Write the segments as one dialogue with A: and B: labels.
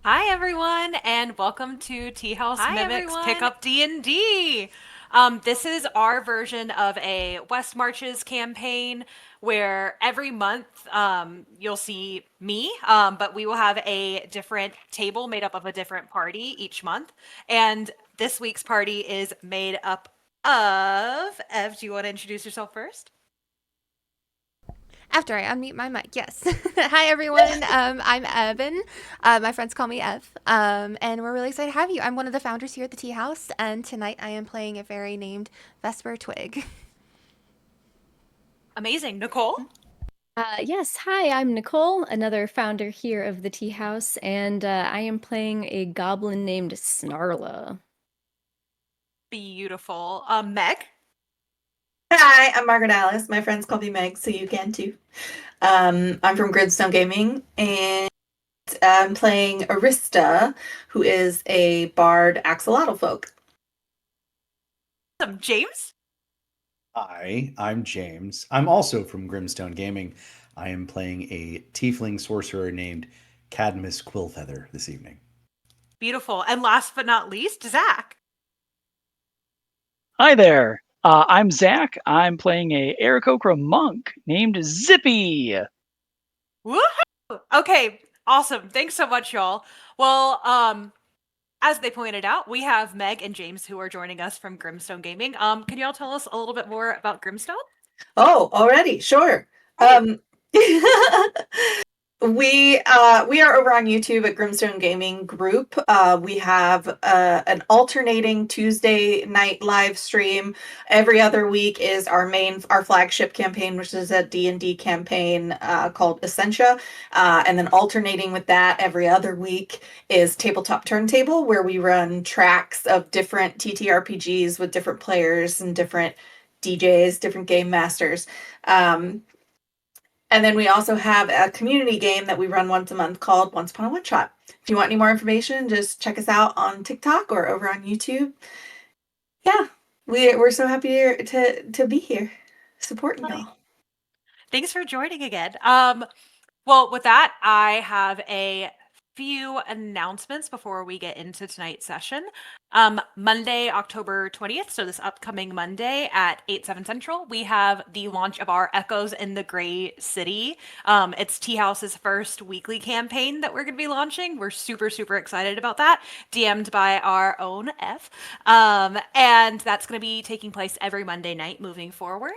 A: Hi everyone, and welcome to Teahouse
B: Hi
A: Mimics
B: everyone.
A: Pick-Up D&D. This is our version of a West Marches campaign where every month you'll see me, but we will have a different table made up of a different party each month. And this week's party is made up of Ev. Do you want to introduce yourself first?
B: After I unmute my mic, yes. Hi everyone. I'm Evan. My friends call me Ev. And we're really excited to have you. I'm one of the founders here at the Tea House, and tonight I am playing a fairy named Vesper Twig.
A: Amazing. Nicole?
C: Yes, hi, I'm Nicole, another founder here of the Teahouse, and I am playing a goblin named Snarla.
A: Beautiful. Meg?
D: Hi, I'm Margaret Alice. My friends call me Meg, so you can too. I'm from Gridstone Gaming, and I'm playing Arista, who is a bard axolotl folk.
A: Awesome. James?
E: Hi, I'm James. I'm also from Grimstone Gaming. I am playing a tiefling sorcerer named Cadmus Quillfeather this evening.
A: Beautiful. And last but not least, Zach.
F: Hi there. I'm Zach. I'm playing a Aarakocra monk named Zippy.
A: Woohoo! Okay, awesome. Thanks so much, y'all. Well, as they pointed out, we have Meg and James who are joining us from Grimstone Gaming. Can y'all tell us a little bit more about Grimstone?
D: Oh, already, sure.
A: Hey.
D: We are over on YouTube at Grimstone Gaming Group. We have an alternating Tuesday night live stream. Every other week is our flagship campaign, which is a D&D campaign called Essentia. And then alternating with that every other week is Tabletop Turntable, where we run tracks of different TTRPGs with different players and different DJs, different game masters. And then we also have a community game that we run once a month called Once Upon a One Shot. If you want any more information, just check us out on TikTok or over on YouTube. Yeah, we're so happy to be here supporting y'all.
A: Thanks for joining again. Well, with that, I have a few announcements before we get into tonight's session. Monday, October 20th, so this upcoming Monday at 8/7 Central, we have the launch of our Echoes in the Gray City. It's Tea House's first weekly campaign that we're going to be launching. We're super, super excited about that. DM'd by our own F. And that's going to be taking place every Monday night moving forward.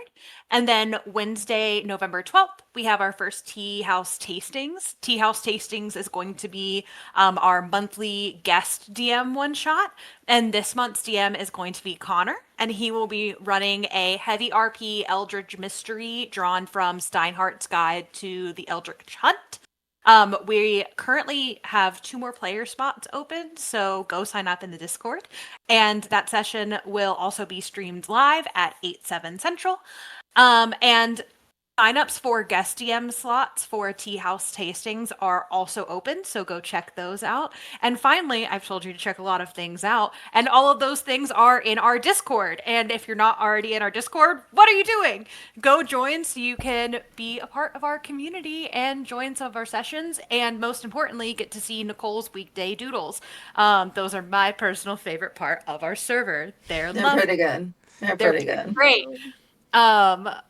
A: And then Wednesday, November 12th, we have our first Tea House Tastings. Tea House Tastings is going to be our monthly guest DM one shot. And this month's DM is going to be Connor, and he will be running a heavy RP Eldritch mystery drawn from Steinhardt's Guide to the Eldritch Hunt. We currently have 2 more player spots open, so go sign up in the Discord. And that session will also be streamed live at 8/7 Central. And signups for guest DM slots for Tea House tastings are also open, so go check those out. And finally, I've told you to check a lot of things out, and all of those things are in our Discord. And if you're not already in our Discord, what are you doing? Go join so you can be a part of our community and join some of our sessions, and most importantly, get to see Nicole's weekday doodles. Those are my personal favorite part of our server. They're
D: They're
A: lovely.
D: pretty good. They're
A: They're
D: pretty good.
A: great.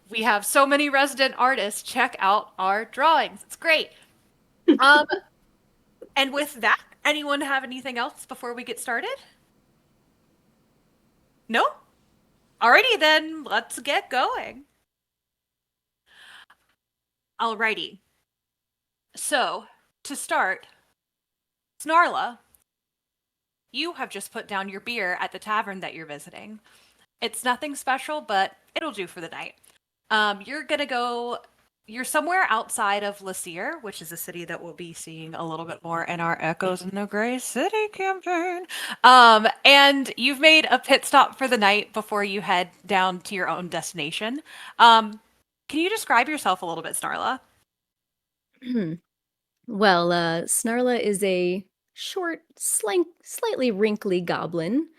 A: We have so many resident artists. Check out our drawings. It's great. Um, and with that, anyone have anything else before we get started? No? Alrighty then, let's get going. Alrighty. So, to start, Snarla, you have just put down your beer at the tavern that you're visiting. It's nothing special, but it'll do for the night. You're gonna go. You're somewhere outside of Lassier, which is a city that we'll be seeing a little bit more in our Echoes in the Gray City campaign. And you've made a pit stop for the night before you head down to your own destination. Can you describe yourself a little bit, Snarla?
C: Well, Snarla is a short, slightly wrinkly goblin.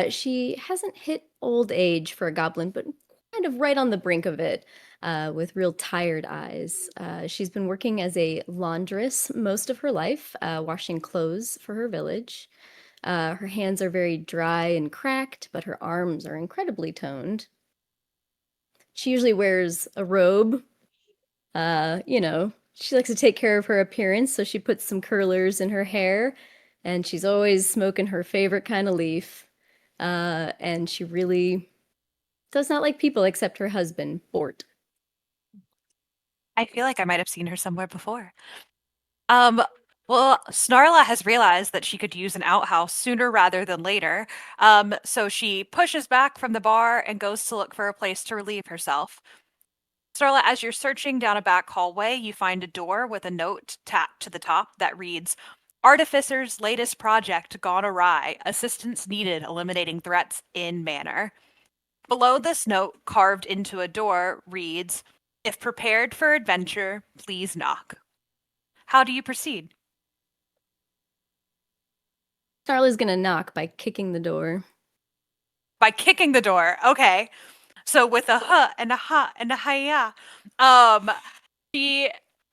C: She hasn't hit old age for a goblin, but kind of right on the brink of it, with real tired eyes. She's been working as a laundress most of her life, washing clothes for her village. Her hands are very dry and cracked, but her arms are incredibly toned. She usually wears a robe. She likes to take care of her appearance, so she puts some curlers in her hair, and she's always smoking her favorite kind of leaf. And she really does not like people except her husband, Bort.
A: I feel like I might have seen her somewhere before. Um, well, Snarla has realized that she could use an outhouse sooner rather than later. So she pushes back from the bar and goes to look for a place to relieve herself. Snarla, as you're searching down a back hallway, you find a door with a note tacked to the top that reads, Artificer's latest project gone awry. Assistance needed eliminating threats in manner. Below this note, carved into a door, reads, If prepared for adventure, please knock. How do you proceed?
C: Starla's gonna knock by kicking the door.
A: By kicking the door. Okay. So with a huh and a ha and a hiya. Um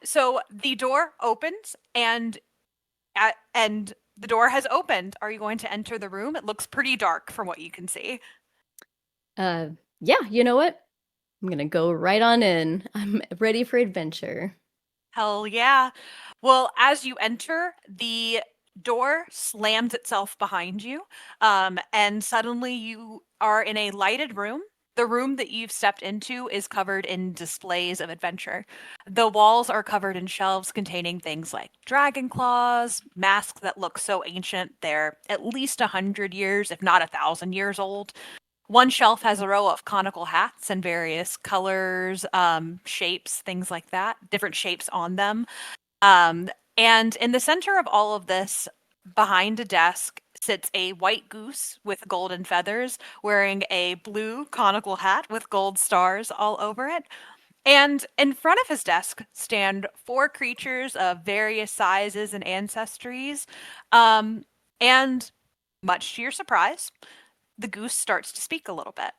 A: so the door opens and the door has opened. Are you going to enter the room? It looks pretty dark from what you can see.
C: Yeah, you know what? I'm gonna go right on in. I'm ready for adventure.
A: Hell yeah. Well, as you enter, the door slams itself behind you, and suddenly you are in a lighted room. The room that you've stepped into is covered in displays of adventure. The walls are covered in shelves containing things like dragon claws, masks that look so ancient they're at least 100 years, if not 1,000 years old. One shelf has a row of conical hats and various colors, shapes, things like that, different shapes on them. And in the center of all of this, behind a desk, sits a white goose with golden feathers, wearing a blue conical hat with gold stars all over it. And in front of his desk stand four creatures of various sizes and ancestries. And much to your surprise, the goose starts to speak a little bit.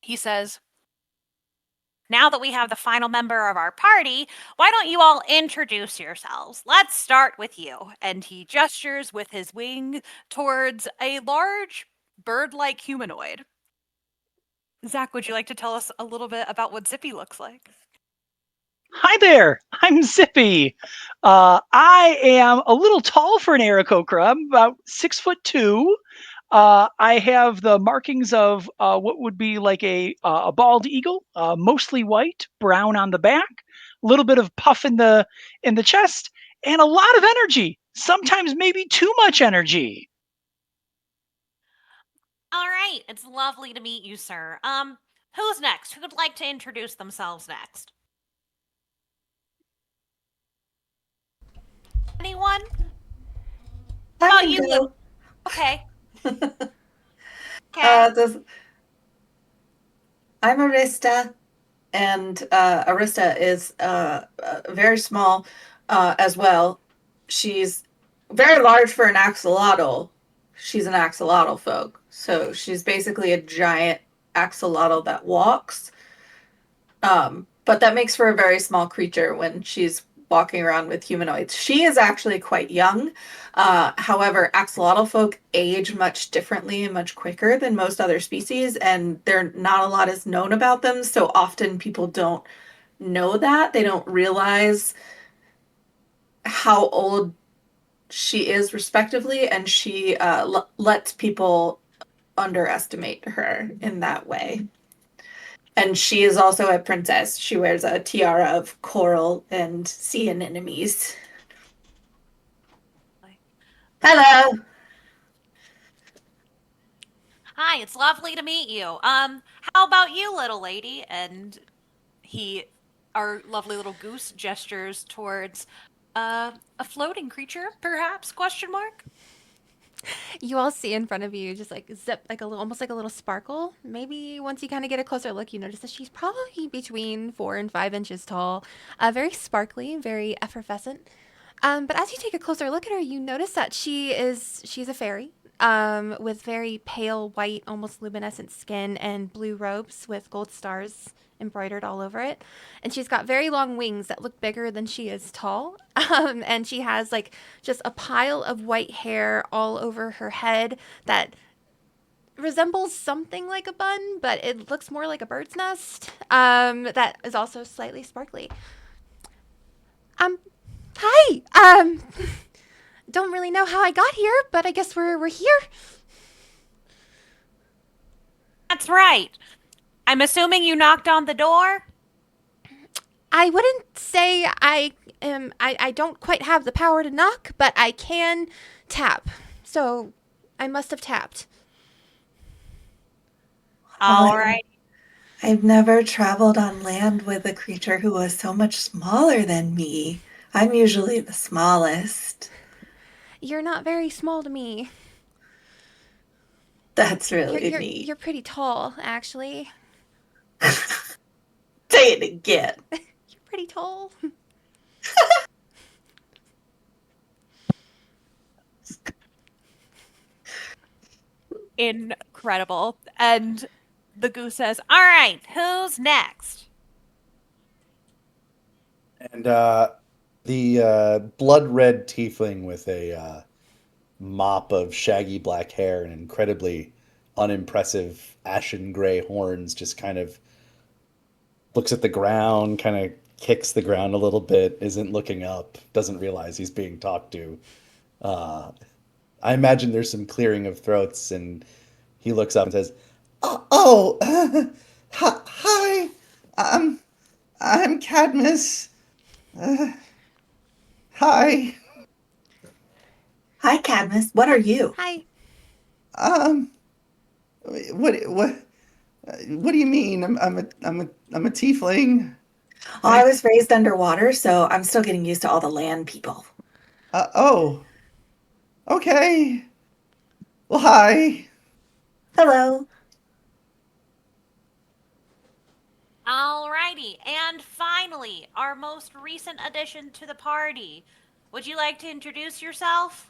A: He says, Now that we have the final member of our party, why don't you all introduce yourselves? Let's start with you. And he gestures with his wing towards a large bird-like humanoid. Zach, would you like to tell us a little bit about what Zippy looks like?
F: Hi there, I'm Zippy. I am a little tall for an Aarakocra. I'm about 6'2". I have the markings of what would be like a bald eagle, mostly white, brown on the back, a little bit of puff in the chest, and a lot of energy. Sometimes maybe too much energy.
A: All right, it's lovely to meet you, sir. Who's next? Who would like to introduce themselves next? Anyone?
D: I
A: How about
D: can
A: you,
D: go.
A: Okay. Okay.
D: I'm Arista, and Arista is very small as well. She's very large for an axolotl. She's an axolotl folk, so she's basically a giant axolotl that walks. But that makes for a very small creature when she's walking around with humanoids. She is actually quite young. However, axolotl folk age much differently and much quicker than most other species, and there not a lot is known about them. So often people don't know that. They don't realize how old she is, respectively, and she lets people underestimate her in that way. And she is also a princess. She wears a tiara of coral and sea anemones. Hello.
A: Hi, it's lovely to meet you. How about you, little lady? And our lovely little goose gestures towards a floating creature, perhaps? Question mark.
B: You all see in front of you just like zip, like a little, almost like a little sparkle. Maybe once you kind of get a closer look, you notice that she's probably between 4 and 5 inches tall, very sparkly, very effervescent. But as you take a closer look at her, you notice that she's a fairy. with very pale white, almost luminescent skin and blue robes with gold stars embroidered all over it. And she's got very long wings that look bigger than she is tall. And she has like just a pile of white hair all over her head that resembles something like a bun, but it looks more like a bird's nest. That is also slightly sparkly. Hi. Don't really know how I got here, but I guess we're here.
A: That's right. I'm assuming you knocked on the door?
B: I wouldn't say I don't quite have the power to knock, but I can tap. So I must have tapped.
A: All
D: Um,
A: right.
D: I've never traveled on land with a creature who was so much smaller than me. I'm usually the smallest.
B: You're not very small to me.
D: That's
B: You're
D: really
B: you're
D: neat.
B: you're pretty tall, actually.
D: Say it again.
B: You're pretty tall.
A: Incredible. And the goose says, "All right, who's next?"
E: And the blood red tiefling with a mop of shaggy black hair and incredibly unimpressive ashen gray horns just kind of looks at the ground, kind of kicks the ground a little bit, isn't looking up, doesn't realize he's being talked to. Uh, I imagine there's some clearing of throats, and he looks up and says, hi, I'm I'm Cadmus. Hi.
D: Hi, Cadmus. What are you?
B: Hi.
E: Um, what do you mean? I'm a tiefling.
D: Oh, I was raised underwater, so I'm still getting used to all the land people.
E: Oh, okay. Well, hi.
D: Hello.
A: All righty. And finally, our most recent addition to the party. Would you like to introduce yourself?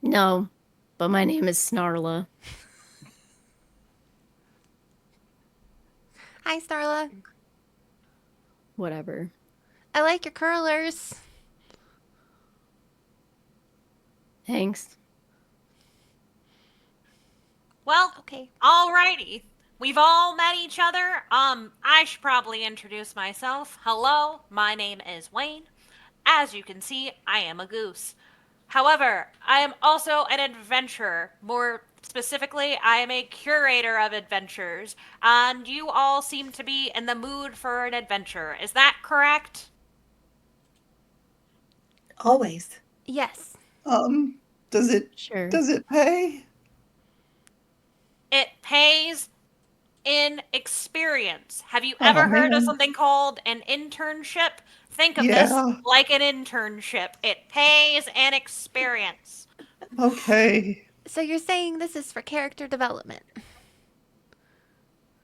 C: No, but my name is Snarla.
B: Hi, Starla.
C: Whatever.
B: I like your curlers.
C: Thanks.
A: Well,
B: Okay.
A: all righty. We've all met each other. I should probably introduce myself. Hello, my name is Wayne. As you can see, I am a goose. However, I am also an adventurer. More specifically, I am a curator of adventures, and you all seem to be in the mood for an adventure. Is that correct?
D: Always.
B: Yes.
E: Um, does it
C: Sure.
E: does it pay?
A: It pays in experience. Have you
E: Oh
A: ever heard of
E: man.
A: something called an internship? Think of this
E: Yeah.
A: like an internship. It pays in experience.
E: Okay.
B: So you're saying this is for character development?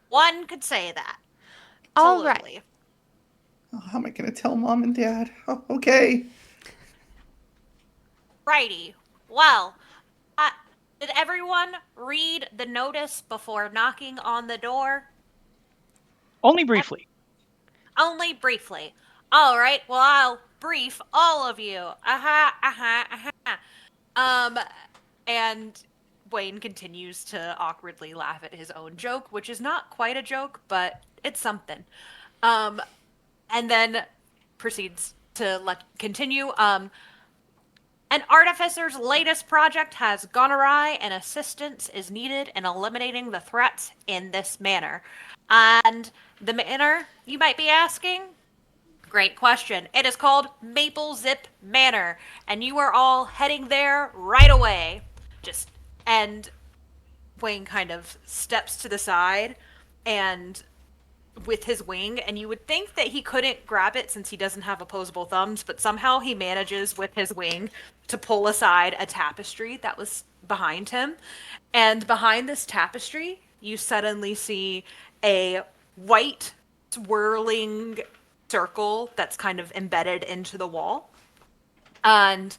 A: One could say that.
B: All right.
A: Absolutely.
E: Oh, how am I gonna tell mom and dad? Oh, okay.
A: Righty. Well, did everyone read the notice before knocking on the door?
F: Only briefly.
A: Only briefly. All right. Well, I'll brief all of you. Aha, aha, aha. Um, and Wayne continues to awkwardly laugh at his own joke, which is not quite a joke, but it's something. Um, and then proceeds to continue. An artificer's latest project has gone awry, and assistance is needed in eliminating the threats in this manner. And the manor, you might be asking? Great question. It is called Maple Zip Manor, and you are all heading there right away. Just and Wayne kind of steps to the side and with his wing, and you would think that he couldn't grab it since he doesn't have opposable thumbs, but somehow he manages with his wing to pull aside a tapestry that was behind him. And behind this tapestry, you suddenly see a white swirling circle that's kind of embedded into the wall. And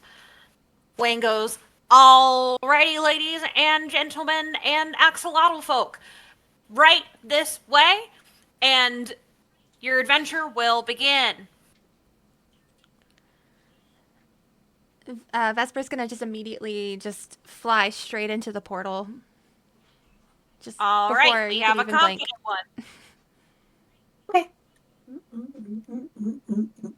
A: Wayne goes, Alrighty, ladies and gentlemen and axolotl folk, right this way, and your adventure will begin.
B: Vesper's gonna just immediately just fly straight into the portal. Just
A: All
B: before
A: right, we
B: you
A: have
B: could
A: a
B: even blink.
A: confident one.
D: Okay.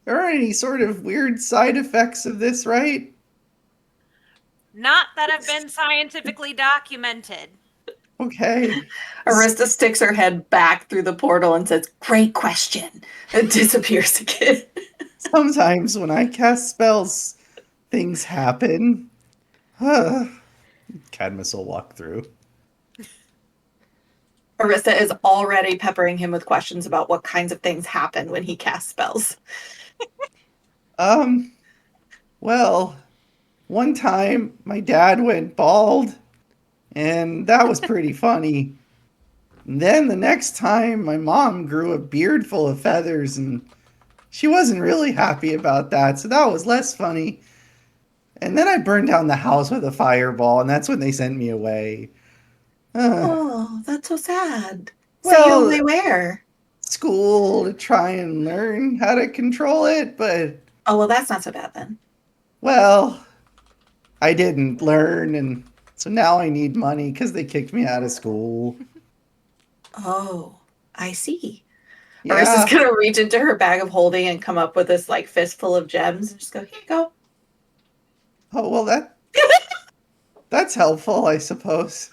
E: There are any sort of weird side effects of this, right?
A: Not that have been scientifically documented.
E: Okay.
D: Arista sticks her head back through the portal and says, "Great question." And disappears again.
E: Sometimes when I cast spells, things happen. Cadmus will walk through.
D: Arista is already peppering him with questions about what kinds of things happen when he casts spells.
E: Well, one time my dad went bald, and that was pretty funny. And then the next time my mom grew a beard full of feathers, and she wasn't really happy about that, so that was less funny. And then I burned down the house with a fireball, and that's when they sent me away.
D: Oh, that's so sad.
E: Well,
D: Sent you away where?
E: School to try and learn how to control it, but,
D: Oh, well, that's not so bad then.
E: well, I didn't learn, and so now I need money because they kicked me out of school.
D: Oh, I see.
E: Yeah.
D: Arista's gonna reach into her bag of holding and come up with this like fistful of gems and just go, "Here you go."
E: Oh, well, that's helpful, I suppose.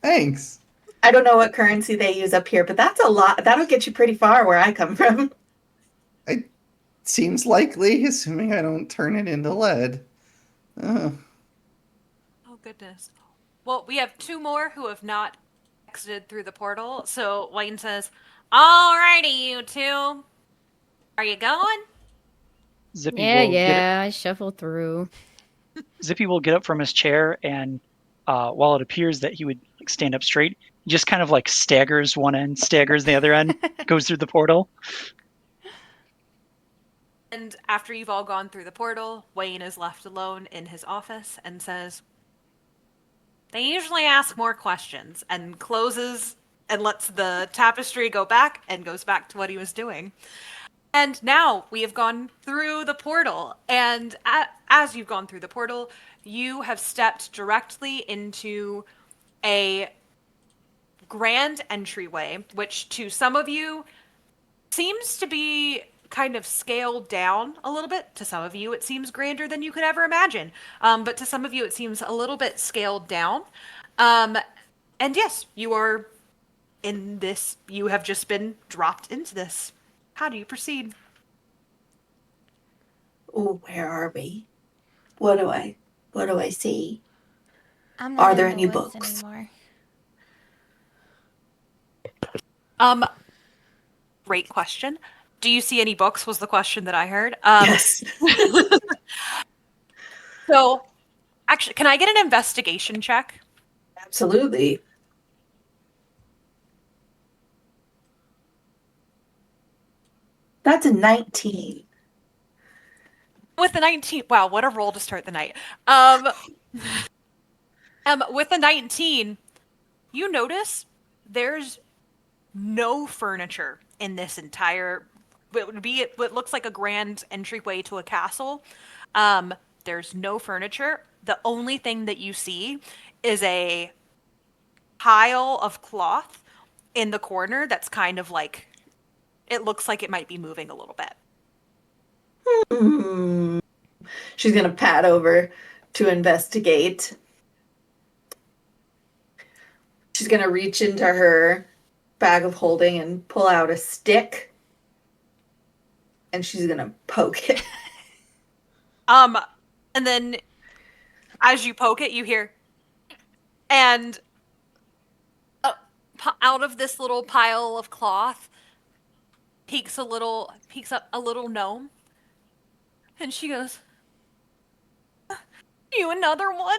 E: Thanks.
D: I don't know what currency they use up here, but that's a lot. That'll get you pretty far where I come from.
E: It seems likely, assuming I don't turn it into lead.
A: Oh, goodness. Well, we have two more who have not exited through the portal. So Wayne says, "Alrighty, you two. Are you going?"
F: Zippy
C: Yeah,
F: will get
C: yeah, I shuffle through.
F: Zippy will get up from his chair, and while it appears that he would like, stand up straight, he just kind of like staggers one end, staggers the other end, goes through the portal.
A: And after you've all gone through the portal, Wayne is left alone in his office and says, "They usually ask more questions," and closes and lets the tapestry go back and goes back to what he was doing. And now we have gone through the portal. And as you've gone through the portal, you have stepped directly into a grand entryway, which to some of you seems to be kind of scaled down a little bit. To some of you, it seems grander than you could ever imagine. But to some of you, it seems a little bit scaled down. And yes, you are in this. You have just been dropped into this. How do you proceed?
D: Oh, where are we? What do I see?
B: I'm not
D: Are
B: in
D: there
B: the
D: any
B: woods
D: books?
B: anymore.
A: Great question. Do you see any books? Was the question that I heard.
D: Yes.
A: So, actually, can I get an investigation check?
D: Absolutely. That's a 19.
A: With the 19, wow, what a roll to start the night. With the 19, you notice there's no furniture in this entire. It would be what looks like a grand entryway to a castle. There's no furniture. The only thing that you see is a pile of cloth in the corner that's kind of like, it looks like it might be moving a little bit.
D: Hmm. She's gonna pat over to investigate. She's gonna reach into her bag of holding and pull out a stick. And she's gonna poke it.
A: And then as you poke it, you hear, and out of this little pile of cloth peeks up a little gnome, and she goes, "You another one?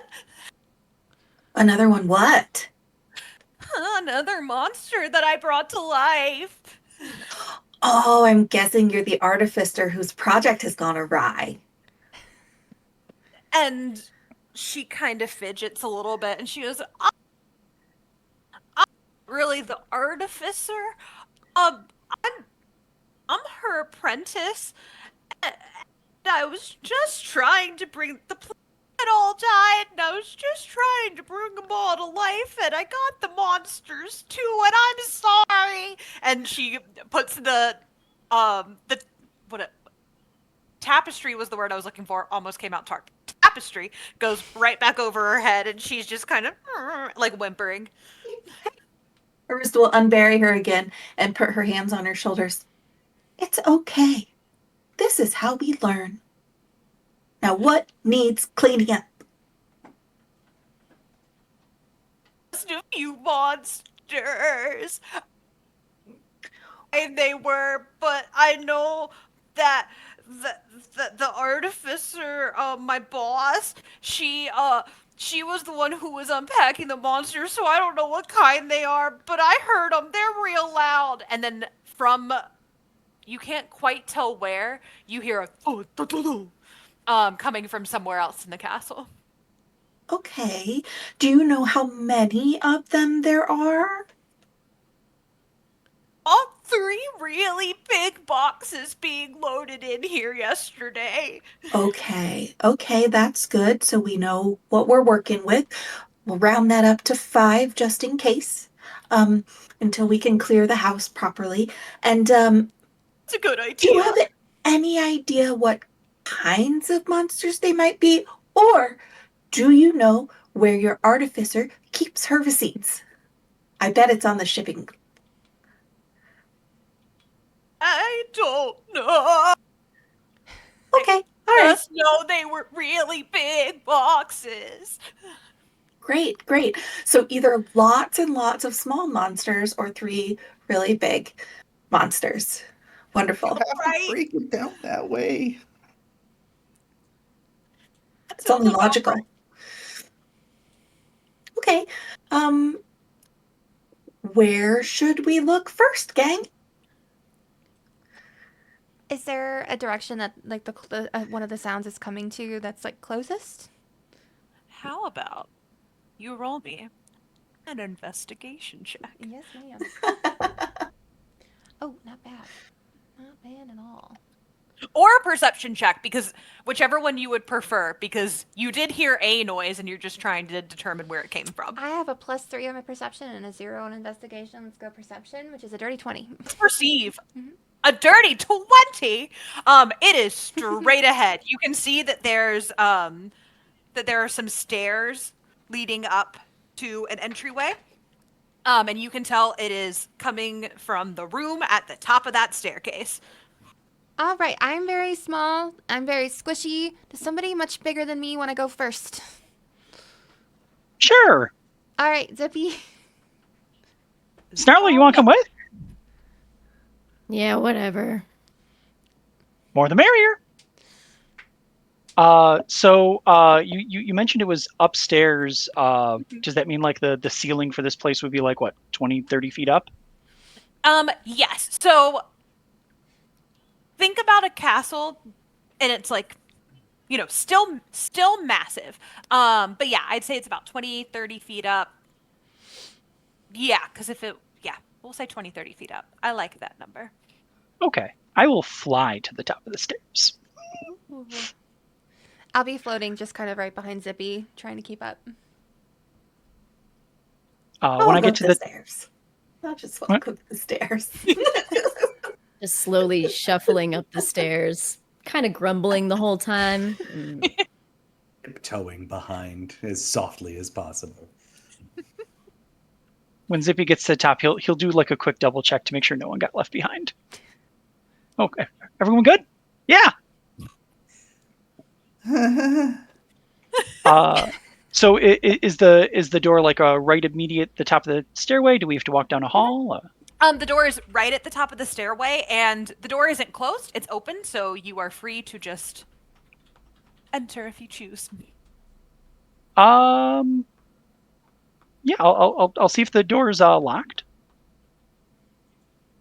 D: Another one, what?
A: Another monster that I brought to life."
D: Oh, I'm guessing you're the artificer whose project has gone awry.
A: And she kind of fidgets a little bit, and she goes, I'm really the artificer. Um, I'm her apprentice. And I was just trying to bring the planet all died, and I was just trying to bring them all to life, and I got the monsters too, and I'm sorry. And she puts the what tapestry was the word I was looking for. Almost came out tart. Tapestry goes right back over her head, and she's just kind of like whimpering.
D: Arista will unbury her again and put her hands on her shoulders. It's okay. This is how we learn. Now, what needs cleaning up?
A: Just a few monsters. And they were, but I know that the artificer, my boss, she was the one who was unpacking the monsters, so I don't know what kind they are, but I heard them. They're real loud. And then from, you can't quite tell where, you hear a coming from somewhere else in the castle.
D: Okay. Do you know how many of them there are?
A: All 3 really big boxes being loaded in here yesterday.
D: Okay. Okay, that's good. So we know what we're working with. We'll round that up to 5 just in case, until we can clear the house properly. And
A: It's a good
D: do you
A: idea.
D: have any idea what kinds of monsters they might be? Or do you know where your artificer keeps her receipts? I bet it's on the shipping.
A: I don't know.
D: Okay, all right.
A: Just know they were really big boxes.
D: Great, great. So either lots and lots of small monsters or 3 really big monsters. Wonderful.
E: Have to
A: Right.
E: break it down that way.
D: It's only
A: Sounds about
D: logical.
A: right.
D: Okay. Where should we look first, gang?
B: Is there a direction that like the one of the sounds is coming to that's like closest?
A: How about you roll me an investigation check?
B: Yes, ma'am. Oh, not bad. Not bad at all.
A: Or a perception check, because whichever one you would prefer, because you did hear a noise and you're just trying to determine where it came from.
B: I have a +3 on my perception and a 0 on investigation. Let's go perception, which is a dirty 20.
A: Perceive.
B: Mhm.
A: A dirty 20. It is straight ahead. You can see that there are some stairs leading up to an entryway. And you can tell it is coming from the room at the top of that staircase.
B: All right, I'm very small. I'm very squishy. Does somebody much bigger than me want to go first?
F: Sure.
B: All right, Zippy.
F: Snarly, you want to come with?
C: Yeah, whatever.
F: More the merrier. You mentioned it was upstairs. Does that mean like the ceiling for this place would be like what, 20, 30 feet up?
A: Yes. So think about a castle, and it's like, still massive. But yeah, I'd say it's about 20, 30 feet up. Yeah, because we'll say 20, 30 feet up. I like that number.
F: Okay. I will fly to the top of the stairs.
B: I'll be floating just kind of right behind Zippy, trying to keep up.
F: When I get to the
D: stairs. I'll just walk up the stairs.
C: Just slowly shuffling up the stairs, kind of grumbling the whole time.
E: Tiptoeing behind as softly as possible.
F: When Zippy gets to the top, he'll do like a quick double check to make sure no one got left behind. Okay, everyone good? Yeah. So is the door like right immediate the top of the stairway? Do we have to walk down a hall?
A: The door is right at the top of the stairway, and the door isn't closed. It's open, so you are free to just enter if you choose.
F: Yeah, I'll see if the door is locked.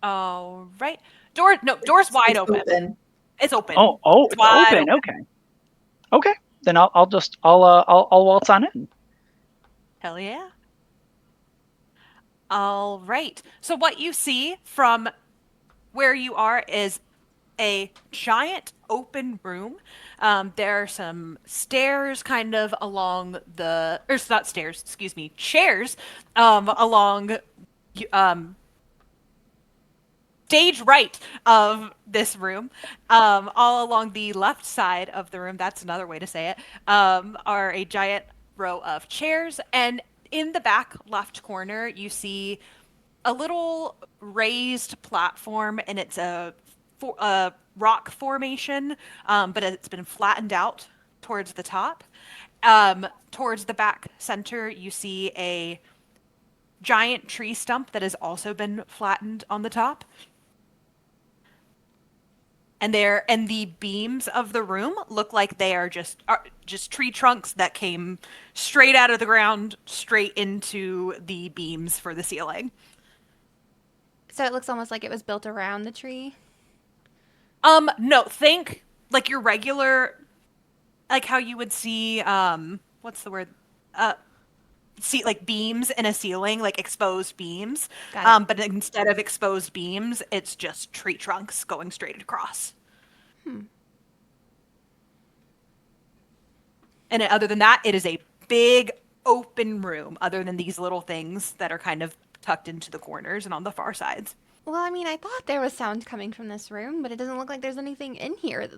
A: All right. Door's wide open. It's open.
F: Oh,
A: It's wide
F: open.
A: open.
F: Okay. then I'll waltz on in.
A: Hell yeah. All right. So what you see from where you are is a giant open room. There are some stairs kind of along the, or it's not stairs, excuse me, chairs along stage right of this room, all along the left side of the room, that's another way to say it, are a giant row of chairs. And in the back left corner, you see a little raised platform, and it's a rock formation, but it's been flattened out towards the top. Towards the back center, you see a giant tree stump that has also been flattened on the top. And the beams of the room look like they are just tree trunks that came straight out of the ground, straight into the beams for the ceiling.
B: So it looks almost like it was built around the tree.
A: No, think like your regular, like how you would see, what's the word? See like beams in a ceiling, like exposed beams.
B: Got it.
A: But instead of exposed beams, it's just tree trunks going straight across. And other than that, it is a big open room, other than these little things that are kind of tucked into the corners and on the far sides.
B: Well, I mean, I thought there was sound coming from this room, but it doesn't look like there's anything in here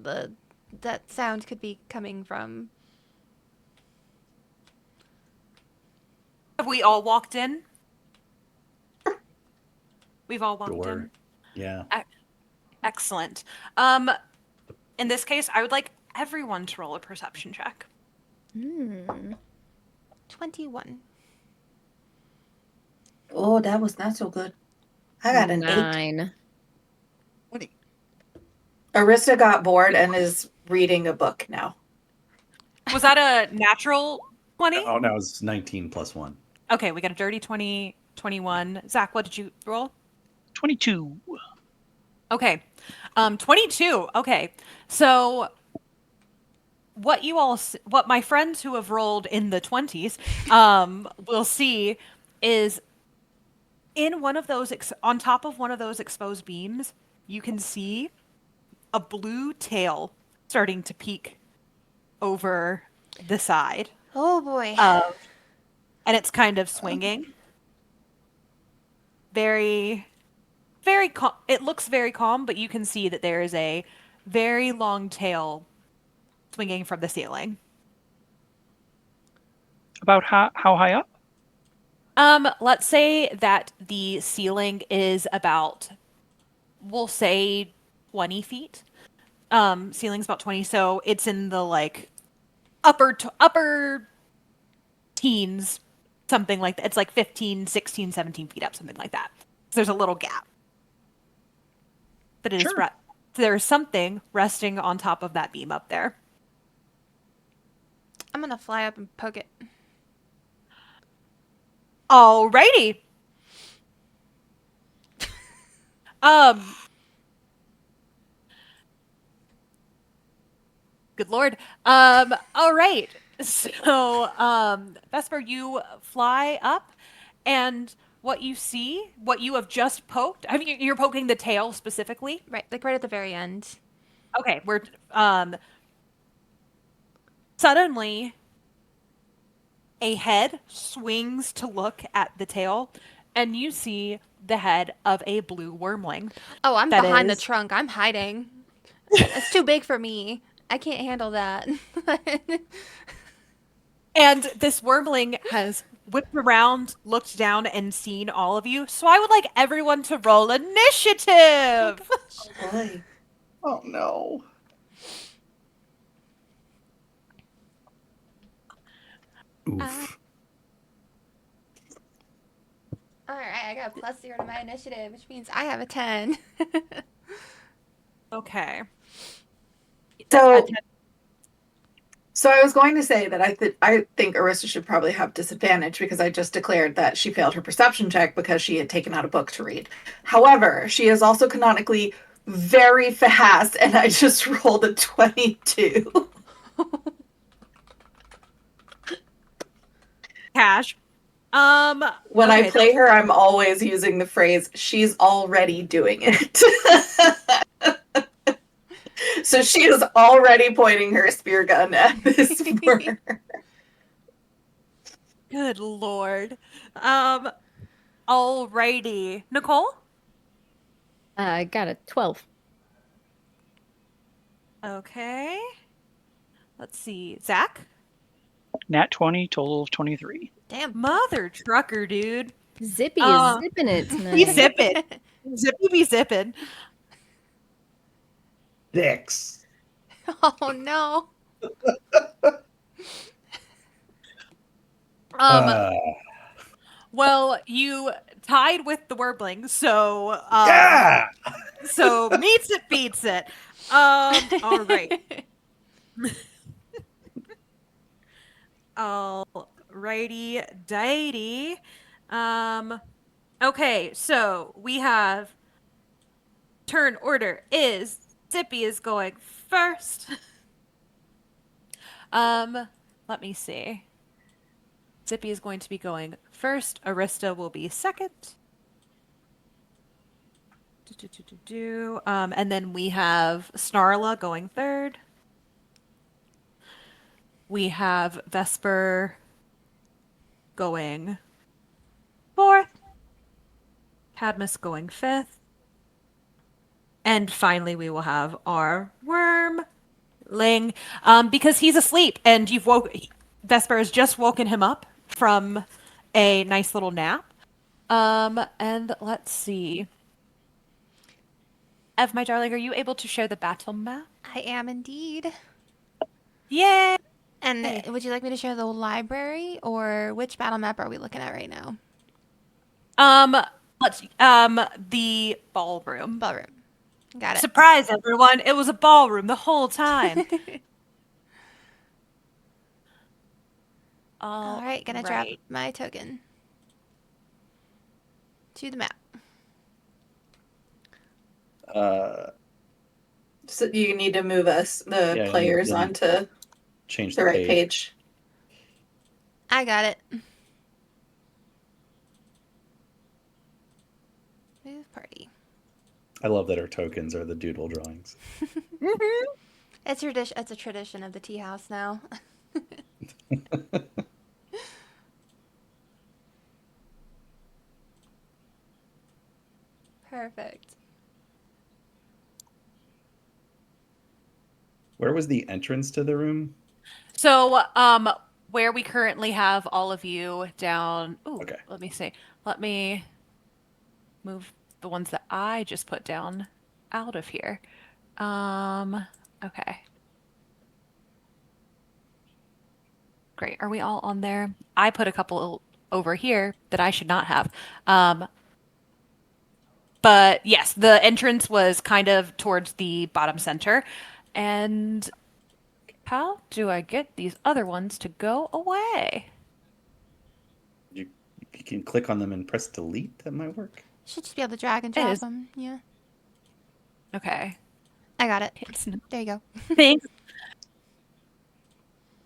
B: that sound could be coming from.
A: Have we all walked in? We've all walked
E: Sure.
A: in.
E: Yeah.
A: Excellent. In this case, I would like everyone to roll a perception check.
B: 21.
D: Oh, that was not so good. I got an 8.
C: 9.
D: Arista got bored and is reading a book now.
A: Was that a natural 20?
E: Oh, no, it's 19 plus 1.
A: Okay, we got a dirty 20, 21. Zach, what did you roll?
F: 22.
A: Okay. 22. Okay. So what my friends who have rolled in the 20s will see is in one of those on top of one of those exposed beams, you can see a blue tail starting to peek over the side.
B: Oh boy.
A: And it's kind of swinging. Very calm. It looks very calm, but you can see that there is a very long tail swinging from the ceiling.
F: About how high up?
A: Let's say that the ceiling is about, we'll say 20 feet. Ceiling's about 20, so it's in the like upper teens, something like that. It's like 15, 16, 17 feet up, something like that. So there's a little gap. But it is
F: Sure.
A: there's something resting on top of that beam up there.
B: I'm gonna fly up and poke it.
A: Alrighty. Good lord. All right. So, Vesper, you fly up, and what you see, what you have just poked, I mean, you're poking the tail specifically.
B: Right, like right at the very end.
A: Okay, we're suddenly a head swings to look at the tail, and you see the head of a blue wormling.
B: Oh, I'm
A: That
B: behind the
A: is-
B: trunk. I'm hiding. It's too big for me. I can't handle that.
A: And this wormling has whipped around, looked down, and seen all of you. So I would like everyone to roll initiative.
D: Oh boy.
E: Oh, no. Oof.
B: All right, I got a +0 to my initiative, which means I have a 10.
A: Okay.
D: So I was going to say that I think Arista should probably have disadvantage because I just declared that she failed her perception check because she had taken out a book to read. However, she is also canonically very fast, and I just rolled a 22.
A: cash.
D: When I
A: okay,
D: play her, I'm always using the phrase, she's already doing it. So she is already pointing her spear gun at this worm.
A: Good lord. Alrighty. Nicole?
C: I got a 12.
A: Okay. Let's see. Zach?
F: Nat 20, total of 23.
B: Damn.
A: Mother trucker, dude.
C: Zippy is zipping it
A: Be
C: tonight.
A: zipping. Zippy be zipping.
E: 6.
B: Oh no.
E: Uh,
A: Well, you tied with the warbling, so
E: yeah!
A: so meets it beats it. All right. Alrighty, dighty. Okay, so we have turn order is Zippy is going first. Let me see. Zippy is going to be going first. Arista will be second. And then we have Snarla going third. We have Vesper going fourth. Cadmus going fifth. And finally, we will have our wormling, because he's asleep and Vesper has just woken him up from a nice little nap. And let's see. Ev, my darling, are you able to share the battle map?
B: I am indeed.
A: Yay!
B: And
A: Hey.
B: would you like me to share the library or which battle map are we looking at right now?
A: The ballroom.
B: Ballroom. Got it.
A: Surprise, everyone! It was a ballroom the whole time.
B: All right, gonna drop my token to the map.
D: So you need to move the players onto
E: change
D: the right page.
B: I got it. Move party.
E: I love that our tokens are the doodle drawings.
B: It's a tradition of the Teahouse now. Perfect.
E: Where was the entrance to the room?
A: So, where we currently have all of you down. Ooh,
E: Okay.
A: Let me see. Let me move the ones that I just put down out of here. Okay. Great. Are we all on there? I put a couple over here that I should not have. But yes, the entrance was kind of towards the bottom center. And how do I get these other ones to go away?
E: You can click on them and press delete. That might work.
B: Should just be able to drag and drop them. Yeah.
A: Okay.
B: I got it. There you go.
A: Thanks.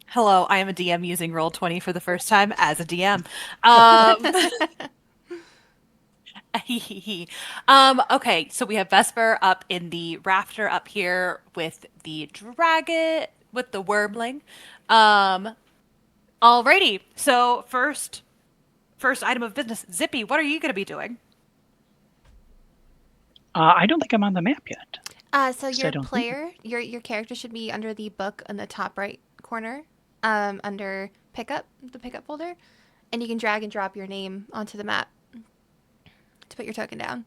A: Hello, I am a DM using Roll20 for the first time as a DM. Okay, so we have Vesper up in the rafter up here with the dragon, with the wormling. Alrighty, so first item of business. Zippy, what are you going to be doing?
F: I don't think I'm on the map yet.
B: So your player, your character should be under the book in the top right corner, under the pickup folder, and you can drag and drop your name onto the map to put your token down.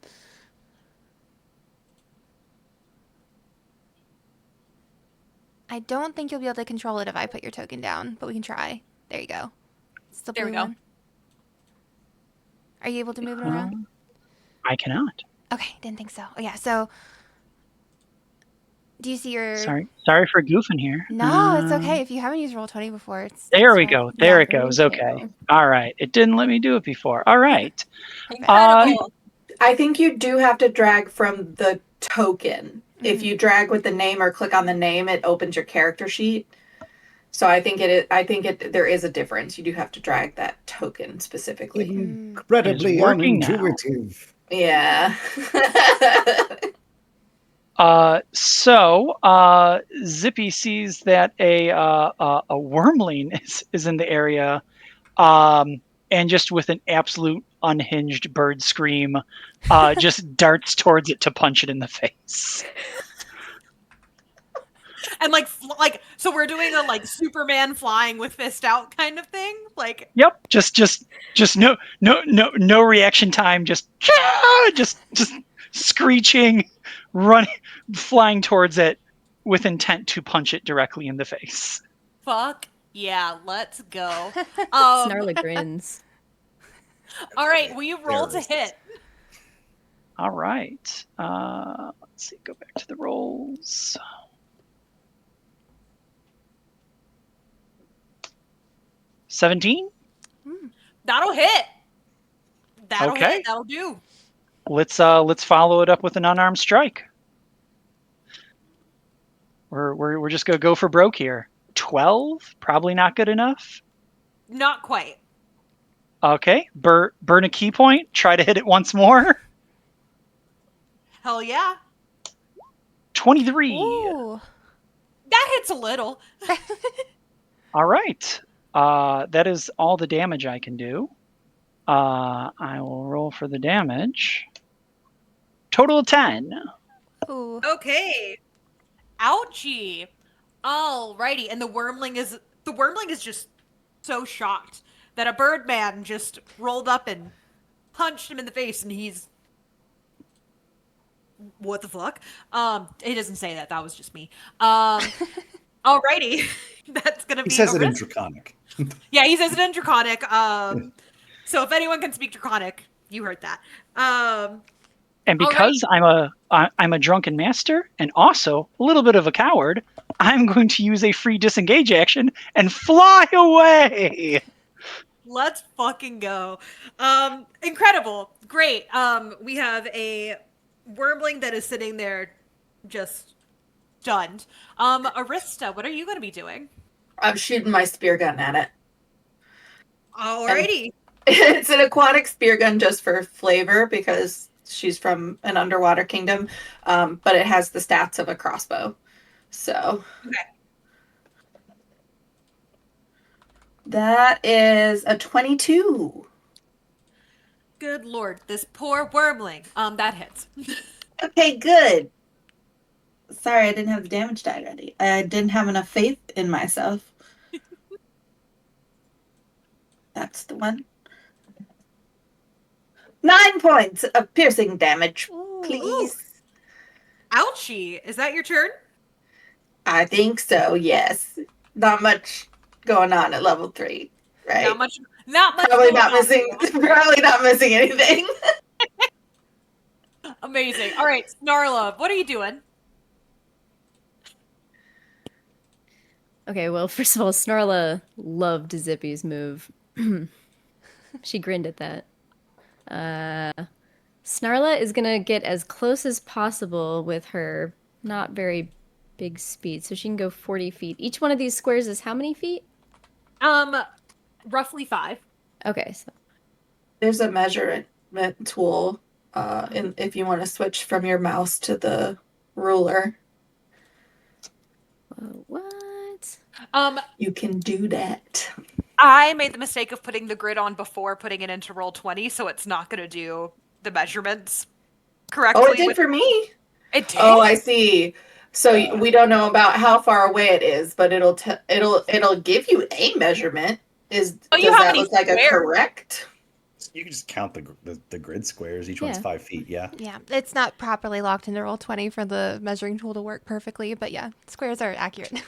B: I don't think you'll be able to control it if I put your token down, but we can try. There you go. It's the blue one. Are you able to move it around?
F: I cannot.
B: Okay, didn't think so. Oh, yeah, so do you see your...
F: Sorry for goofing here.
B: No, it's okay. If you haven't used Roll20 before,
F: There we go. There it goes. Okay. All right. It didn't let me do it before. All right.
A: Incredible.
D: I think you do have to drag from the token. If you drag with the name or click on the name, it opens your character sheet. So I think there is a difference. You do have to drag that token specifically.
E: Incredibly
F: It is working now.
E: unintuitive.
D: Yeah.
F: So Zippy sees that a wormling is in the area, and just with an absolute unhinged bird scream, just darts towards it to punch it in the face.
A: And so we're doing a like Superman flying with fist out kind of thing. Like,
F: Yep, just no reaction time. Just screeching, running, flying towards it with intent to punch it directly in the face.
A: fuck yeah, let's go.
C: Snarla grins.
A: All right, will you roll to
E: Terrorists.
A: hit?
F: All right. Let's see. Go back to the rolls. 17.
A: That'll hit. That'll
F: Okay.
A: hit. That'll do.
F: Let's follow it up with an unarmed strike. We're just gonna go for broke here. 12, probably not good enough.
A: Not quite.
F: Okay, burn a key point. Try to hit it once more.
A: Hell yeah.
F: 23.
B: Ooh.
A: That hits a little.
F: All right. That is all the damage I can do. I will roll for the damage. Total of 10.
B: Ooh.
A: Okay. Ouchie. Alrighty. And the wormling is just so shocked that a birdman just rolled up and punched him in the face, and he's, what the fuck? He doesn't say that. That was just me. Alrighty. That's gonna be
E: He says
A: a
E: it in
A: risk.
E: Draconic.
A: Yeah, he says it in Draconic. So if anyone can speak Draconic, you heard that.
F: And because I'm a drunken master and also a little bit of a coward, I'm going to use a free disengage action and fly away.
A: Let's fucking go. Incredible. Great. We have a wormling that is sitting there just stunned. Arista, what are you going to be doing?
D: I'm shooting my spear gun at it.
A: Alrighty.
D: It's an aquatic spear gun just for flavor because she's from an underwater kingdom, but it has the stats of a crossbow. So
A: Okay.
D: that is a 22.
A: Good lord, this poor wormling. That hits.
D: Okay, good. Sorry, I didn't have the damage die ready. I didn't have enough faith in myself. That's the one. 9 points of piercing damage, please.
A: Ouchie. Is that your turn?
D: I think so, yes. Not much going on at level 3, right?
A: Not much. Not much.
D: Probably
A: going
D: not
A: on.
D: missing. Probably not missing anything.
A: Amazing. All right, Snarla, what are you doing?
C: Okay, well, first of all, Snarla loved Zippy's move. She grinned at that. Snarla is gonna get as close as possible with her not very big speed, so she can go 40 feet. Each one of these squares is how many feet?
A: Roughly 5.
C: Okay, so
D: There's a measurement tool if you want to switch from your mouse to the ruler.
C: what?
D: You can do that.
A: I made the mistake of putting the grid on before putting it into Roll20, so it's not going to do the measurements correctly.
D: Oh, it did for me.
A: It did?
D: Oh, I see. So we don't know about how far away it is, but it'll give you a measurement. Does
A: you have
D: that
A: any
D: look like a
A: squares?
D: correct?
E: You can just count the grid squares. Each one's
C: Yeah.
E: 5 feet. Yeah.
B: Yeah, it's not properly locked into Roll20 for the measuring tool to work perfectly, but yeah, squares are accurate.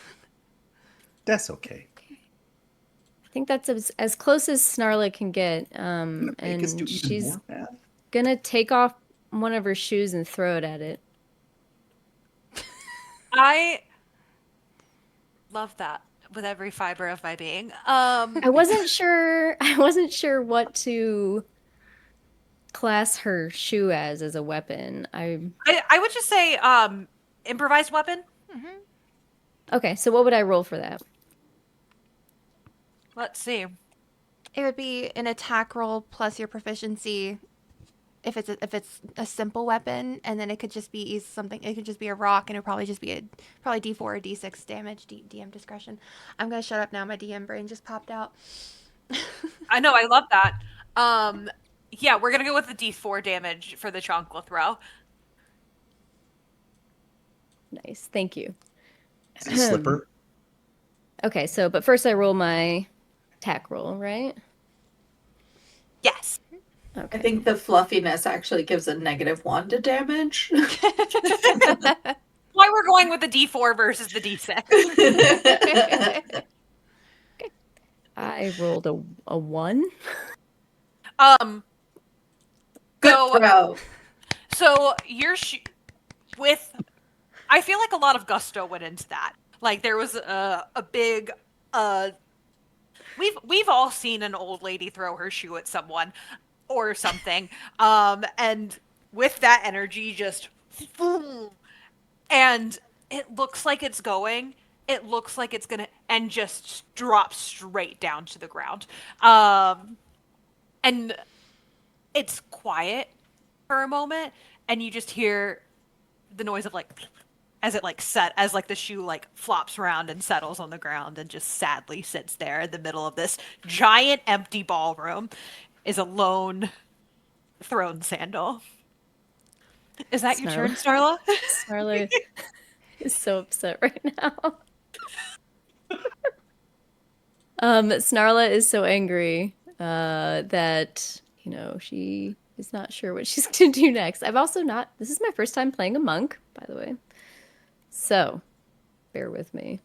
E: That's okay.
C: I think that's as close as Snarla can get.
E: Make us do
C: And
E: even
C: she's
E: more math.
C: gonna take off one of her shoes and throw it at it.
A: I love that with every fiber of my being.
C: I wasn't sure. I wasn't sure what to class her shoe as a weapon.
A: I would just say improvised weapon.
C: Okay. So what would I roll for that?
A: Let's see.
B: It would be an attack roll plus your proficiency if it's a simple weapon, and then it could just be something. It could just be a rock, and it would probably just be probably D4 or D6 damage. DM discretion. I'm gonna shut up now. My DM brain just popped out.
A: I know, I love that. Yeah, we're gonna go with the D4 damage for the chancla throw.
C: Nice. Thank you.
E: Is it slipper?
C: Okay, so but first I roll my attack roll, right?
A: Yes.
C: Okay.
D: I think the fluffiness actually gives a -1 to damage.
A: Why we're going with the D4 versus the D6.
C: I rolled a 1.
D: Good
A: So-
D: throw.
A: So you're with. I feel like a lot of gusto went into that. Like there was a big. We've all seen an old lady throw her shoe at someone, or something. And with that energy, just. And it looks like it's going. It looks like it's gonna, and just drop straight down to the ground. And it's quiet for a moment, and you just hear the noise of like as it like as like the shoe like flops around and settles on the ground and just sadly sits there in the middle of this giant empty ballroom is a lone thrown sandal. Is that your turn, Starla?
C: Starla is so upset right now. Snarla is so angry that, she is not sure what she's going to do next. This is my first time playing a monk, by the way. So, bear with me.